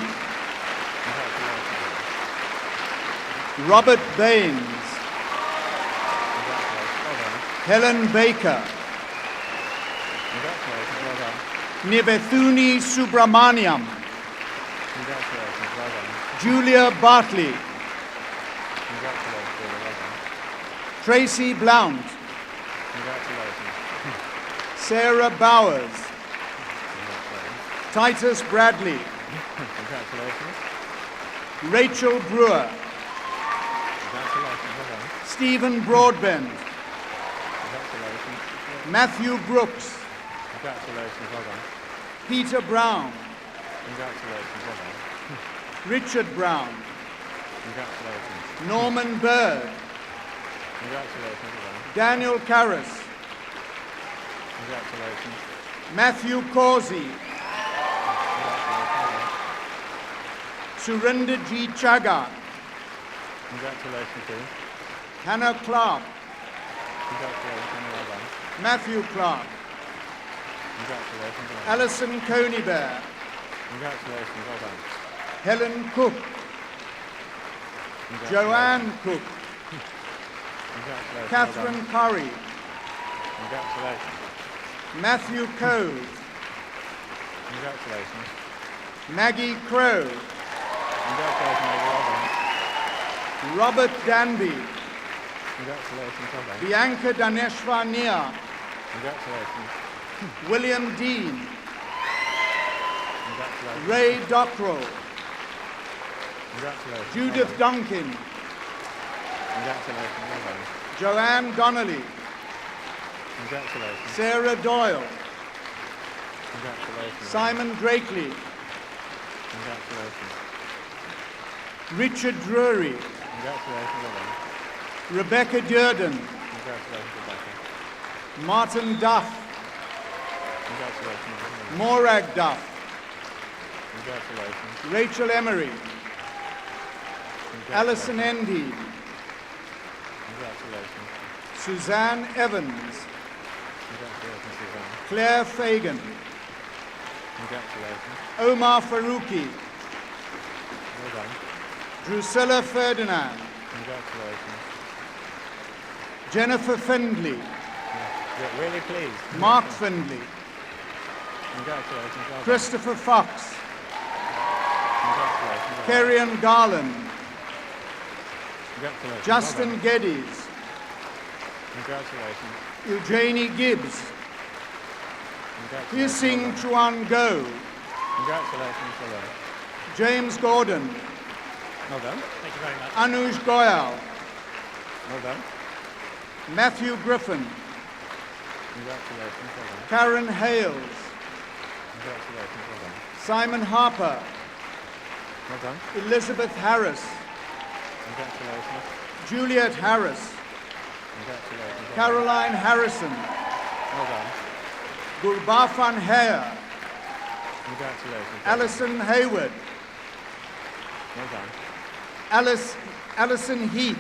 Robert Baines. Helen Baker. Congratulations. Well done. Nivethuni Subramaniam. Congratulations. Well done. Julia Bartley. Congratulations. Well done. Tracy Blount. Congratulations. Sarah Bowers. Congratulations. Titus Bradley. Congratulations. Rachel Brewer. Congratulations. Well done. Stephen Broadbent. Congratulations. Matthew Brooks. Congratulations. Well done. Peter Brown. Congratulations. Well done. Richard Brown. Congratulations. Norman Bird. Congratulations. Well done. Daniel Karras. Congratulations. Matthew Causey. Surinder G. Chaga. Congratulations to you. Hannah Clark. Congratulations. Well done. Matthew Clark. Congratulations. Well done. Alison Coneybear. Congratulations. Well done. Helen Cook. Congratulations. Joanne Cook. Congratulations. Catherine Well Curry. done. Congratulations. Matthew Cove. Congratulations. Maggie Crow. Congratulations. Well done. Robert Danby. Congratulations. Well done. Bianca Daneshvania. Congratulations. William Dean. Congratulations. Ray Dockrell. Congratulations. Judith Well done. Duncan. Congratulations. Well done. Joanne Donnelly. Congratulations. Sarah Doyle. Congratulations. Simon Drakely. Congratulations. Richard Drury. Congratulations. Well done. Rebecca Durden. Congratulations, Rebecca. Martin Duff. Congratulations. Well done. Morag Duff. Congratulations. Rachel Emery. Congratulations. Alison Endy. Congratulations. Suzanne Evans. Congratulations, Suzanne. Claire Fagan. Congratulations. Omar Faruqi. Well done. Drusilla Ferdinand. Congratulations. Jennifer Findley. Yeah, really pleased. Mark Findley. Congratulations. Well done. Christopher Fox. Congratulations. Well done. Kerrion Garland. Congratulations. Justin Well done. Geddes. Congratulations. Eugenie Gibbs. Congratulations. Hissing Well done. Chuan Go. Congratulations. Well done. James Gordon. Well done. Thank you very much. Anuj Goyal, Well done. Matthew Griffin, Congratulations. Well done. Karen Hales, Congratulations. Well done. Simon Harper, Well done. Elizabeth Harris, Congratulations. Juliet Harris, Congratulations. Well Caroline Harrison, done. Well done. Gurbafan Hare, Congratulations. Well Alison Hayward, done. Well done. Alison Heath,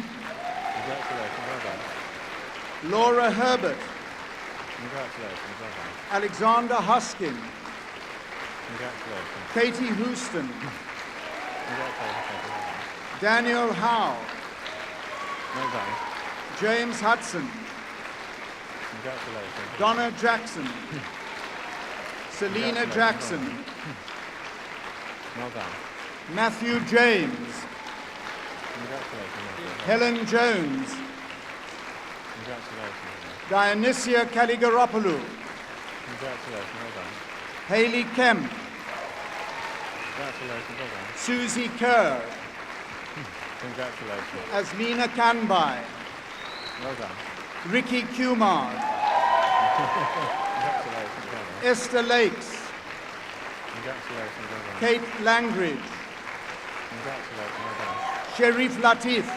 Congratulations. Well done. Laura Herbert, Congratulations. Well done. Alexander Hoskin, Congratulations. Katie Houston, Congratulations. Well done. Daniel Howe, Well done. James Hudson, Congratulations. Donna Jackson, Selena Jackson, Well done. Matthew James, Congratulations. Well done. Helen Jones, Congratulations. Dionysia Kaligaropoulou, Congratulations. Well done. Hayley Kemp, Congratulations. Well done. Susie Kerr, Congratulations. Aslina Kanbai, Well done. Ricky Kumar, Congratulations. Well done. Esther Lakes, Congratulations. Well done. Kate Langridge, Congratulations. Well done. Sherif Latif,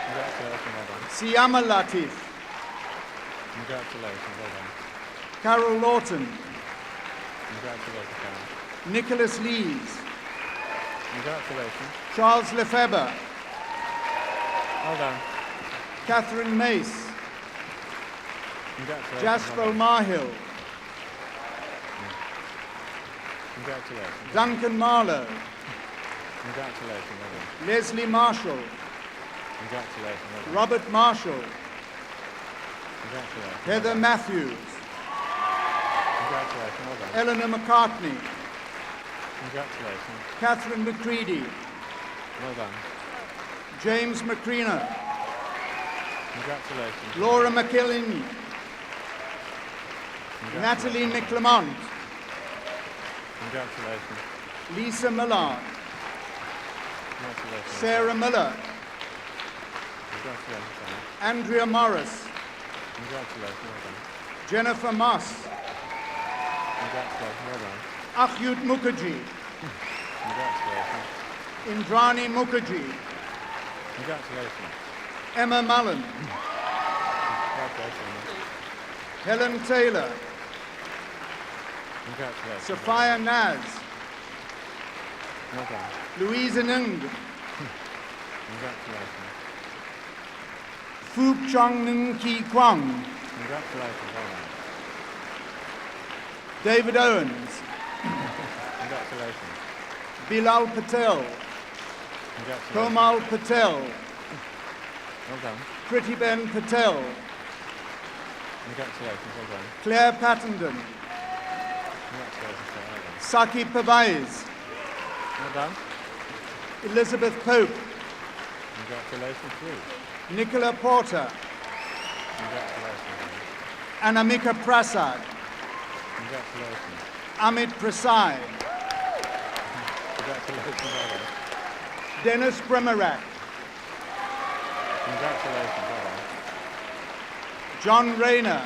Congratulations. Well done. Siama Latif, Congratulations. Well done. Carol Lawton, Congratulations, Karen. Nicholas Lees, Congratulations. Charles Lefebvre, Well done. Catherine Mace, Congratulations. Jasper Well done. Marhill, Congratulations. Duncan Marlowe, Congratulations. Well done. Leslie Marshall, Congratulations. Well done. Robert Marshall, Congratulations. Heather Matthews, Congratulations. Well done. Eleanor McCartney, Congratulations. Catherine McCready, Well done. James McCreena, Congratulations. Laura McKillin, Natalie McLemont, Congratulations. Lisa Millard, Congratulations. Sarah Miller, Congratulations. Karen. Andrea Morris, Congratulations. Well done. Jennifer Moss, Congratulations. Well done. Akhyut Mukherjee, Congratulations. Indrani Mukherjee, Congratulations. Emma Mullen, Congratulations. Helen Taylor, Congratulations. Sophia Naz, Well done. Louisa Nung, Congratulations. Phuc Chong Nung Ki Kwang, Congratulations. Well done. David Owens, Congratulations. Bilal Patel, Congratulations. Komal Patel, Well done. Pritiben Patel, Congratulations. Well done. Claire Pattenden, Congratulations. Well done. Saki Pavais, Well done. Elizabeth Pope, Congratulations to you. Nicola Porter, Congratulations. Anamika Prasad, Congratulations. Amit Prasad, Congratulations. Well done. Dennis Bremarak, Congratulations. Well done. John Rayner,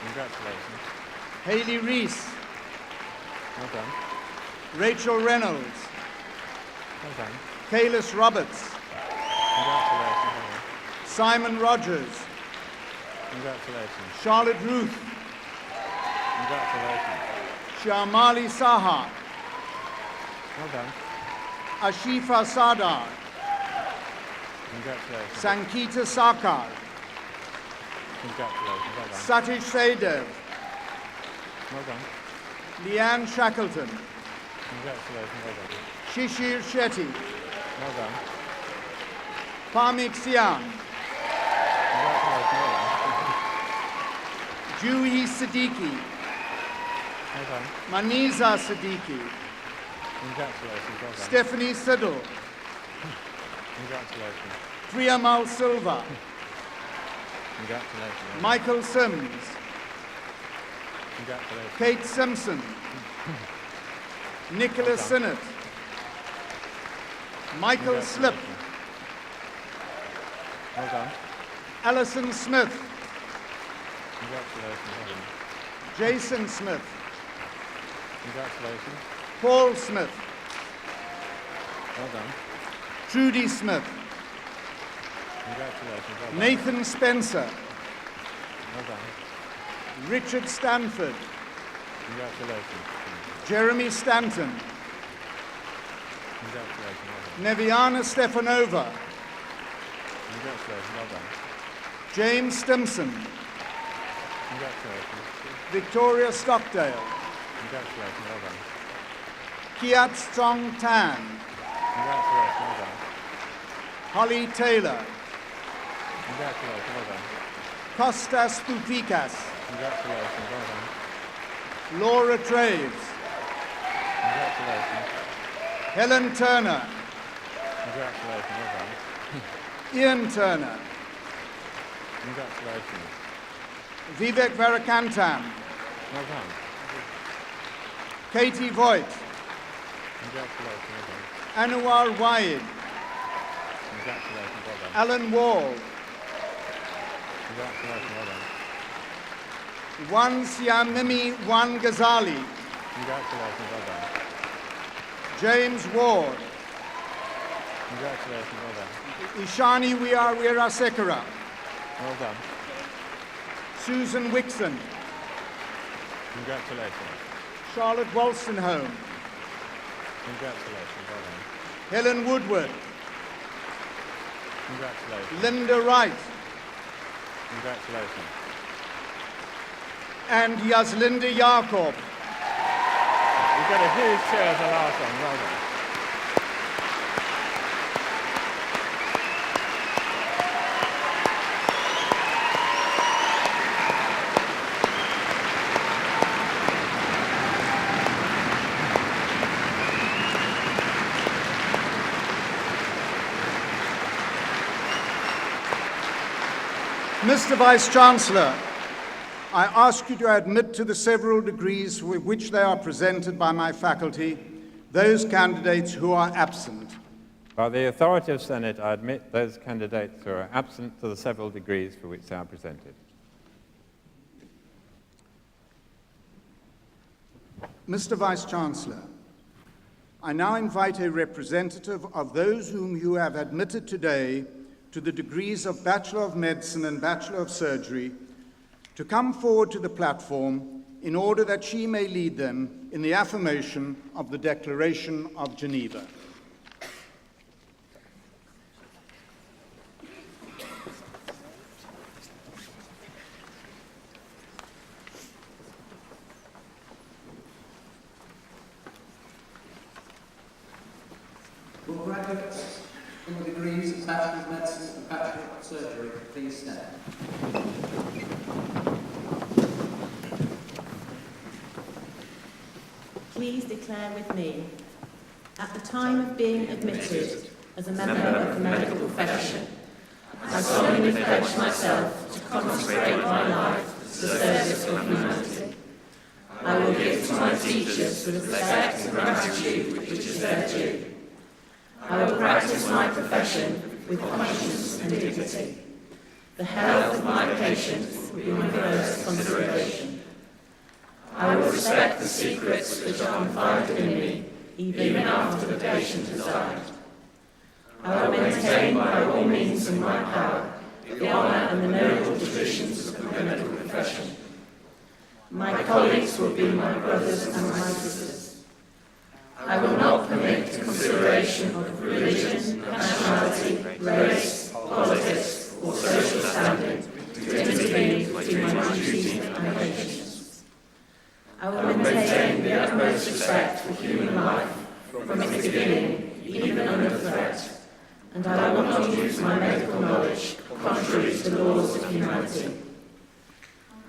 Congratulations. Hayley Reese, Well done. Rachel Reynolds, Well done. Kalis Roberts, Congratulations. Well done. Simon Rogers, Congratulations. Charlotte Ruth, Congratulations. Shamali Saha, Well done. Ashifa Sadar, Congratulations. Sankita Sarkar, Congratulations. Well done. Satish Saydev, Well done. Leanne Shackleton, Congratulations. Well done. Shishir Shetty, Well done. Pamik Sian, Congratulations. Well done. Juhi Siddiqui, Well done. Maniza Siddiqui, Congratulations. Well done. Stephanie Siddle, Congratulations. Priyamal Silva, Congratulations. Michael Sims, Congratulations. Kate Simpson, Nicholas Sinnott, Michael Slip. Well done. Alison Smith. Congratulations. Well done. Jason Smith. Congratulations. Paul Smith. Well done. Trudy Smith. Congratulations. Well done. Nathan Spencer. Well done. Richard Stanford. Congratulations. Jeremy Stanton. Congratulations. Well done. Neviana Stefanova. Congratulations. Well done. James Stimson. Congratulations. Victoria Stockdale. Congratulations. Well done. Kiat Song Tan. Congratulations. Well done. Holly Taylor. Congratulations. Well done. Kostas Poupikas. Congratulations. Well done. Laura Traves. Congratulations. Helen Turner. Congratulations. Well done. Ian Turner. Congratulations. Vivek Varakantam. Well done. Katie Voigt. Congratulations. Well done. Anwar Waid. Congratulations. Well done. Alan Wall. Congratulations. Well done. Wan Siamimi Wan Ghazali. Congratulations. Well done. James Ward. Congratulations. Well done. Ishani Weerasekara. Well done. Susan Wixon. Congratulations. Charlotte Wolstenholme. Congratulations. Well done. Helen Woodward. Congratulations. Linda Wright. Congratulations. And Yaslinda Yacob. You got a huge share of the last one. Well done. Mr. Vice-Chancellor, I ask you to admit to the several degrees with which they are presented by my faculty those candidates who are absent. By the authority of Senate, I admit those candidates who are absent to the several degrees for which they are presented. Mr. Vice-Chancellor, I now invite a representative of those whom you have admitted today to the degrees of Bachelor of Medicine and Bachelor of Surgery to come forward to the platform in order that she may lead them in the affirmation of the Declaration of Geneva. Will graduates in the degrees of Bachelor of Medicine and Bachelor of Surgery please stand? Please declare with me, at the time of being admitted as a member of the medical profession, I solemnly pledge myself to consecrate my life to the service of humanity. I will give to my teachers the respect and gratitude which is their due. I will practice my profession with conscience and dignity. The health of my patients will be my first consideration. I will respect the secrets which are confided in me, even after the patient has died. I will maintain by all means in my power the honour and the noble traditions of the medical profession. My colleagues will be my brothers and my sisters. I will not permit consideration of religion, nationality, race, politics, or social standing to intervene between my duty and my patients. I will maintain the utmost respect for human life from its beginning, even under threat, and I will not use my medical knowledge contrary to the laws of humanity.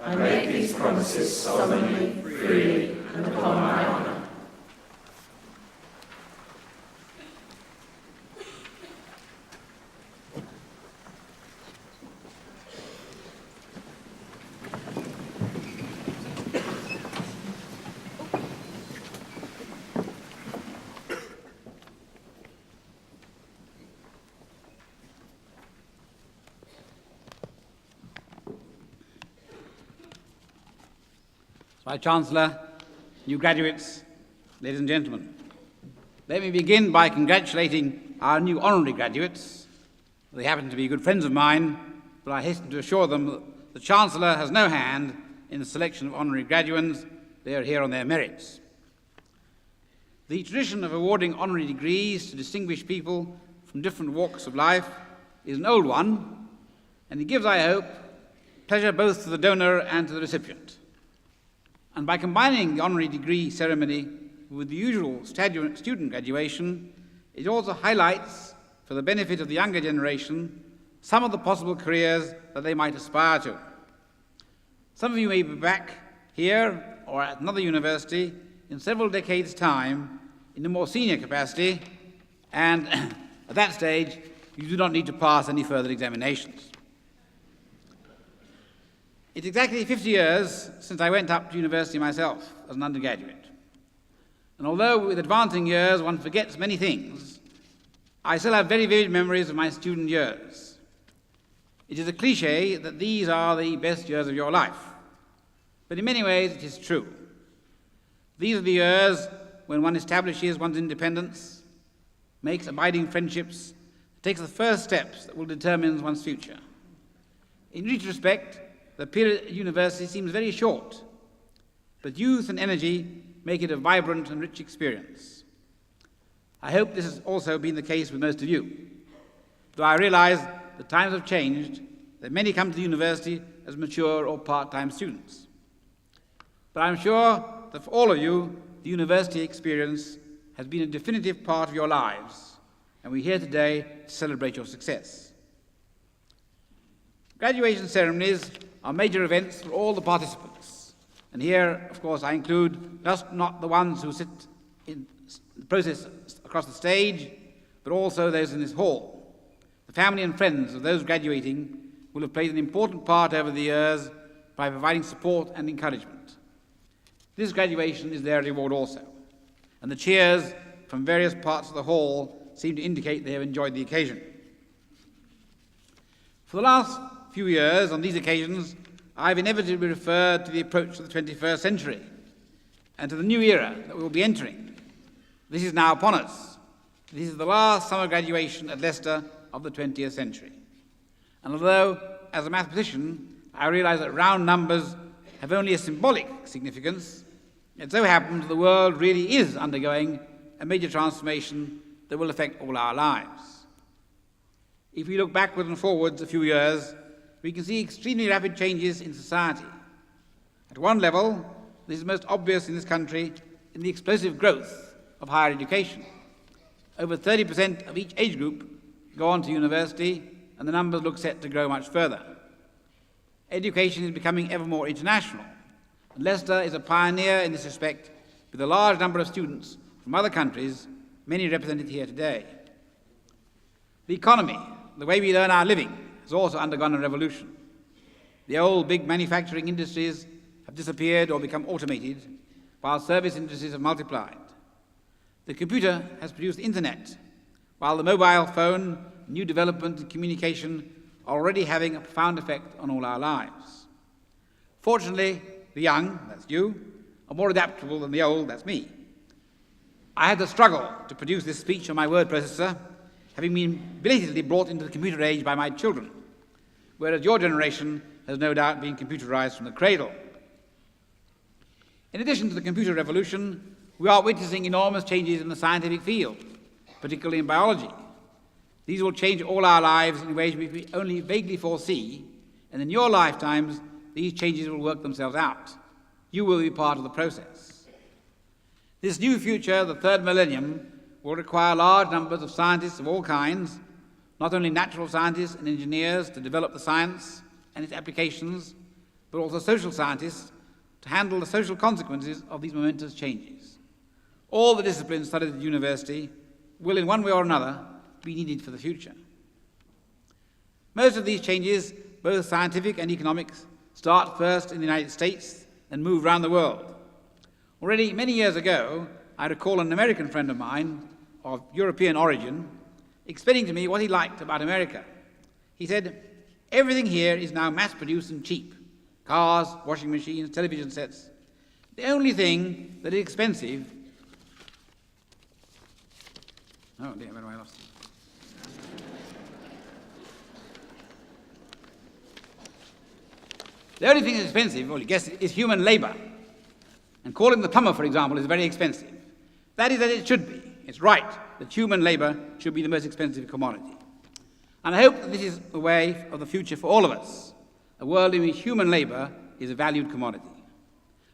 I make these promises solemnly, freely, and upon my honour. Vice-Chancellor, new graduates, ladies and gentlemen. Let me begin by congratulating our new honorary graduates. They happen to be good friends of mine, but I hasten to assure them that the Chancellor has no hand in the selection of honorary graduands. They are here on their merits. The tradition of awarding honorary degrees to distinguished people from different walks of life is an old one, and it gives, I hope, pleasure both to the donor and to the recipient. And by combining the honorary degree ceremony with the usual student graduation, it also highlights, for the benefit of the younger generation, some of the possible careers that they might aspire to. Some of you may be back here or at another university in several decades' time in a more senior capacity, and at that stage, you do not need to pass any further examinations. It's exactly 50 years since I went up to university myself as an undergraduate. And although with advancing years one forgets many things, I still have very vivid memories of my student years. It is a cliche that these are the best years of your life, but in many ways it is true. These are the years when one establishes one's independence, makes abiding friendships, takes the first steps that will determine one's future. In retrospect, the period at university seems very short, but youth and energy make it a vibrant and rich experience. I hope this has also been the case with most of you, though I realize that times have changed, that many come to the university as mature or part-time students. But I'm sure that for all of you, the university experience has been a definitive part of your lives, and we're here today to celebrate your success. Graduation ceremonies are major events for all the participants, and here, of course, I include just not the ones who sit in the process across the stage, but also those in this hall. The family and friends of those graduating will have played an important part over the years by providing support and encouragement. This graduation is their reward also, and the cheers from various parts of the hall seem to indicate they have enjoyed the occasion. For the last few years, on these occasions, I've inevitably referred to the approach of the 21st century and to the new era that we will be entering. This is now upon us. This is the last summer graduation at Leicester of the 20th century. And although, as a mathematician, I realize that round numbers have only a symbolic significance, it so happens the world really is undergoing a major transformation that will affect all our lives. If we look backwards and forwards a few years, we can see extremely rapid changes in society. At one level, this is most obvious in this country in the explosive growth of higher education. Over 30% of each age group go on to university, and the numbers look set to grow much further. Education is becoming ever more international, and Leicester is a pioneer in this respect, with a large number of students from other countries, many represented here today. The economy, the way we earn our living, has also undergone a revolution. The old big manufacturing industries have disappeared or become automated, while service industries have multiplied. The computer has produced the internet, while the mobile phone, new development and communication are already having a profound effect on all our lives. Fortunately, the young, that's you, are more adaptable than the old, that's me. I had to struggle to produce this speech on my word processor, having been belatedly brought into the computer age by my children, whereas your generation has no doubt been computerized from the cradle. In addition to the computer revolution, we are witnessing enormous changes in the scientific field, particularly in biology. These will change all our lives in ways which we only vaguely foresee, and in your lifetimes, these changes will work themselves out. You will be part of the process. This new future, the third millennium, will require large numbers of scientists of all kinds, not only natural scientists and engineers to develop the science and its applications, but also social scientists to handle the social consequences of these momentous changes. All the disciplines studied at university will, in one way or another, be needed for the future. Most of these changes, both scientific and economic, start first in the United States and move around the world. Already many years ago, I recall an American friend of mine of European origin explaining to me what he liked about America. He said, "Everything here is now mass-produced and cheap. Cars, washing machines, television sets. The only thing that is expensive... Oh dear, where have I lost it? The only thing that's expensive, well, you guess, is human labour. And calling the plumber, for example, is very expensive. That is as it should be. It's right that human labour should be the most expensive commodity. And I hope that this is the way of the future for all of us, a world in which human labour is a valued commodity.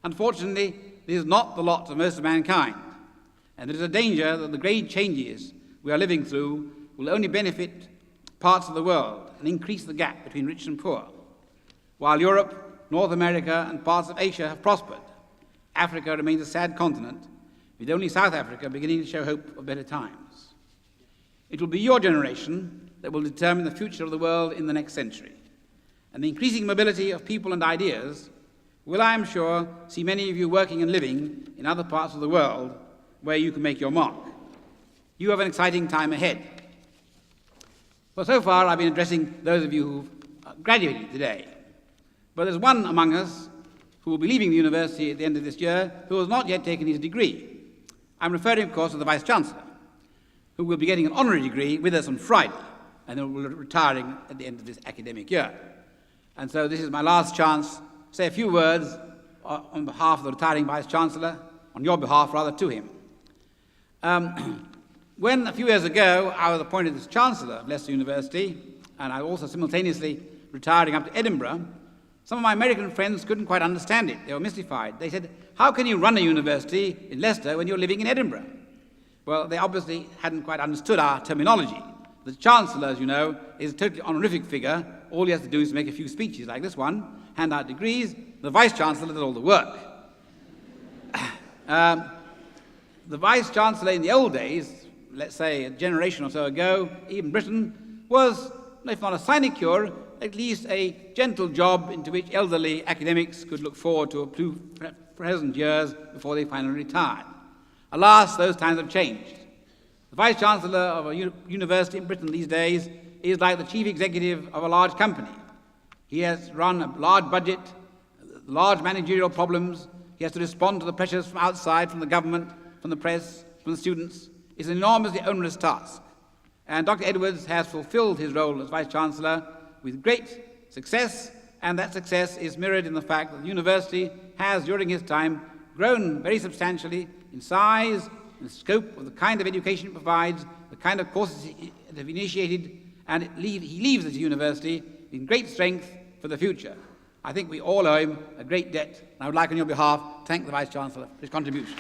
Unfortunately, this is not the lot of most of mankind, and there is a danger that the great changes we are living through will only benefit parts of the world and increase the gap between rich and poor. While Europe, North America, and parts of Asia have prospered, Africa remains a sad continent, with only South Africa beginning to show hope of better times. It will be your generation that will determine the future of the world in the next century, and the increasing mobility of people and ideas will, I am sure, see many of you working and living in other parts of the world where you can make your mark. You have an exciting time ahead. Well, so far I've been addressing those of you who've graduated today, but there's one among us who will be leaving the university at the end of this year who has not yet taken his degree. I'm referring, of course, to the Vice-Chancellor, who will be getting an honorary degree with us on Friday, and then will be retiring at the end of this academic year. And so this is my last chance to say a few words on behalf of the retiring Vice-Chancellor, on your behalf, rather, to him. When, a few years ago, I was appointed as Chancellor of Leicester University, and I also simultaneously retiring up to Edinburgh, some of my American friends couldn't quite understand it. They were mystified. They said, how can you run a university in Leicester when you're living in Edinburgh? Well, they obviously hadn't quite understood our terminology. The Chancellor, as you know, is a totally honorific figure. All he has to do is make a few speeches like this one, hand out degrees. The Vice-Chancellor does all the work. The Vice-Chancellor in the old days, let's say a generation or so ago, even Britain, was, if not a sinecure, at least a gentle job into which elderly academics could look forward to a few pleasant years before they finally retired. Alas, those times have changed. The Vice-Chancellor of a university in Britain these days is like the chief executive of a large company. He has run a large budget, large managerial problems. He has to respond to the pressures from outside, from the government, from the press, from the students. It's an enormously onerous task. And Dr. Edwards has fulfilled his role as Vice-Chancellor with great success, and that success is mirrored in the fact that the university has, during his time, grown very substantially in size, in scope of the kind of education it provides, the kind of courses it has initiated, and he leaves this university in great strength for the future. I think we all owe him a great debt, and I would like on your behalf to thank the Vice-Chancellor for his contribution.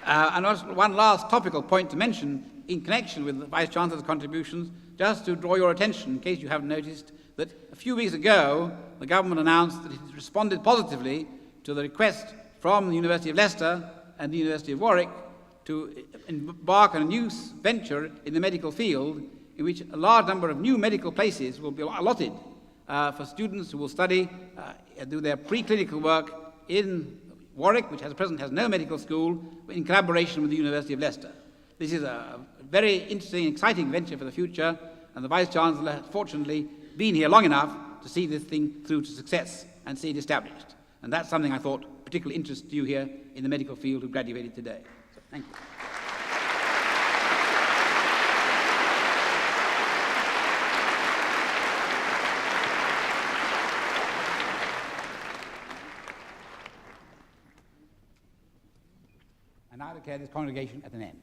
And also one last topical point to mention in connection with the Vice-Chancellor's contributions, just to draw your attention, in case you haven't noticed, that a few weeks ago the government announced that it has responded positively to the request from the University of Leicester and the University of Warwick to embark on a new venture in the medical field in which a large number of new medical places will be allotted for students who will study, do their preclinical work in Warwick, which at present has no medical school, in collaboration with the University of Leicester. This is a very interesting, exciting venture for the future, and the Vice-Chancellor has fortunately been here long enough to see this thing through to success and see it established. And that's something I thought particularly interests you here in the medical field who graduated today. So, thank you. I now declare this congregation at an end.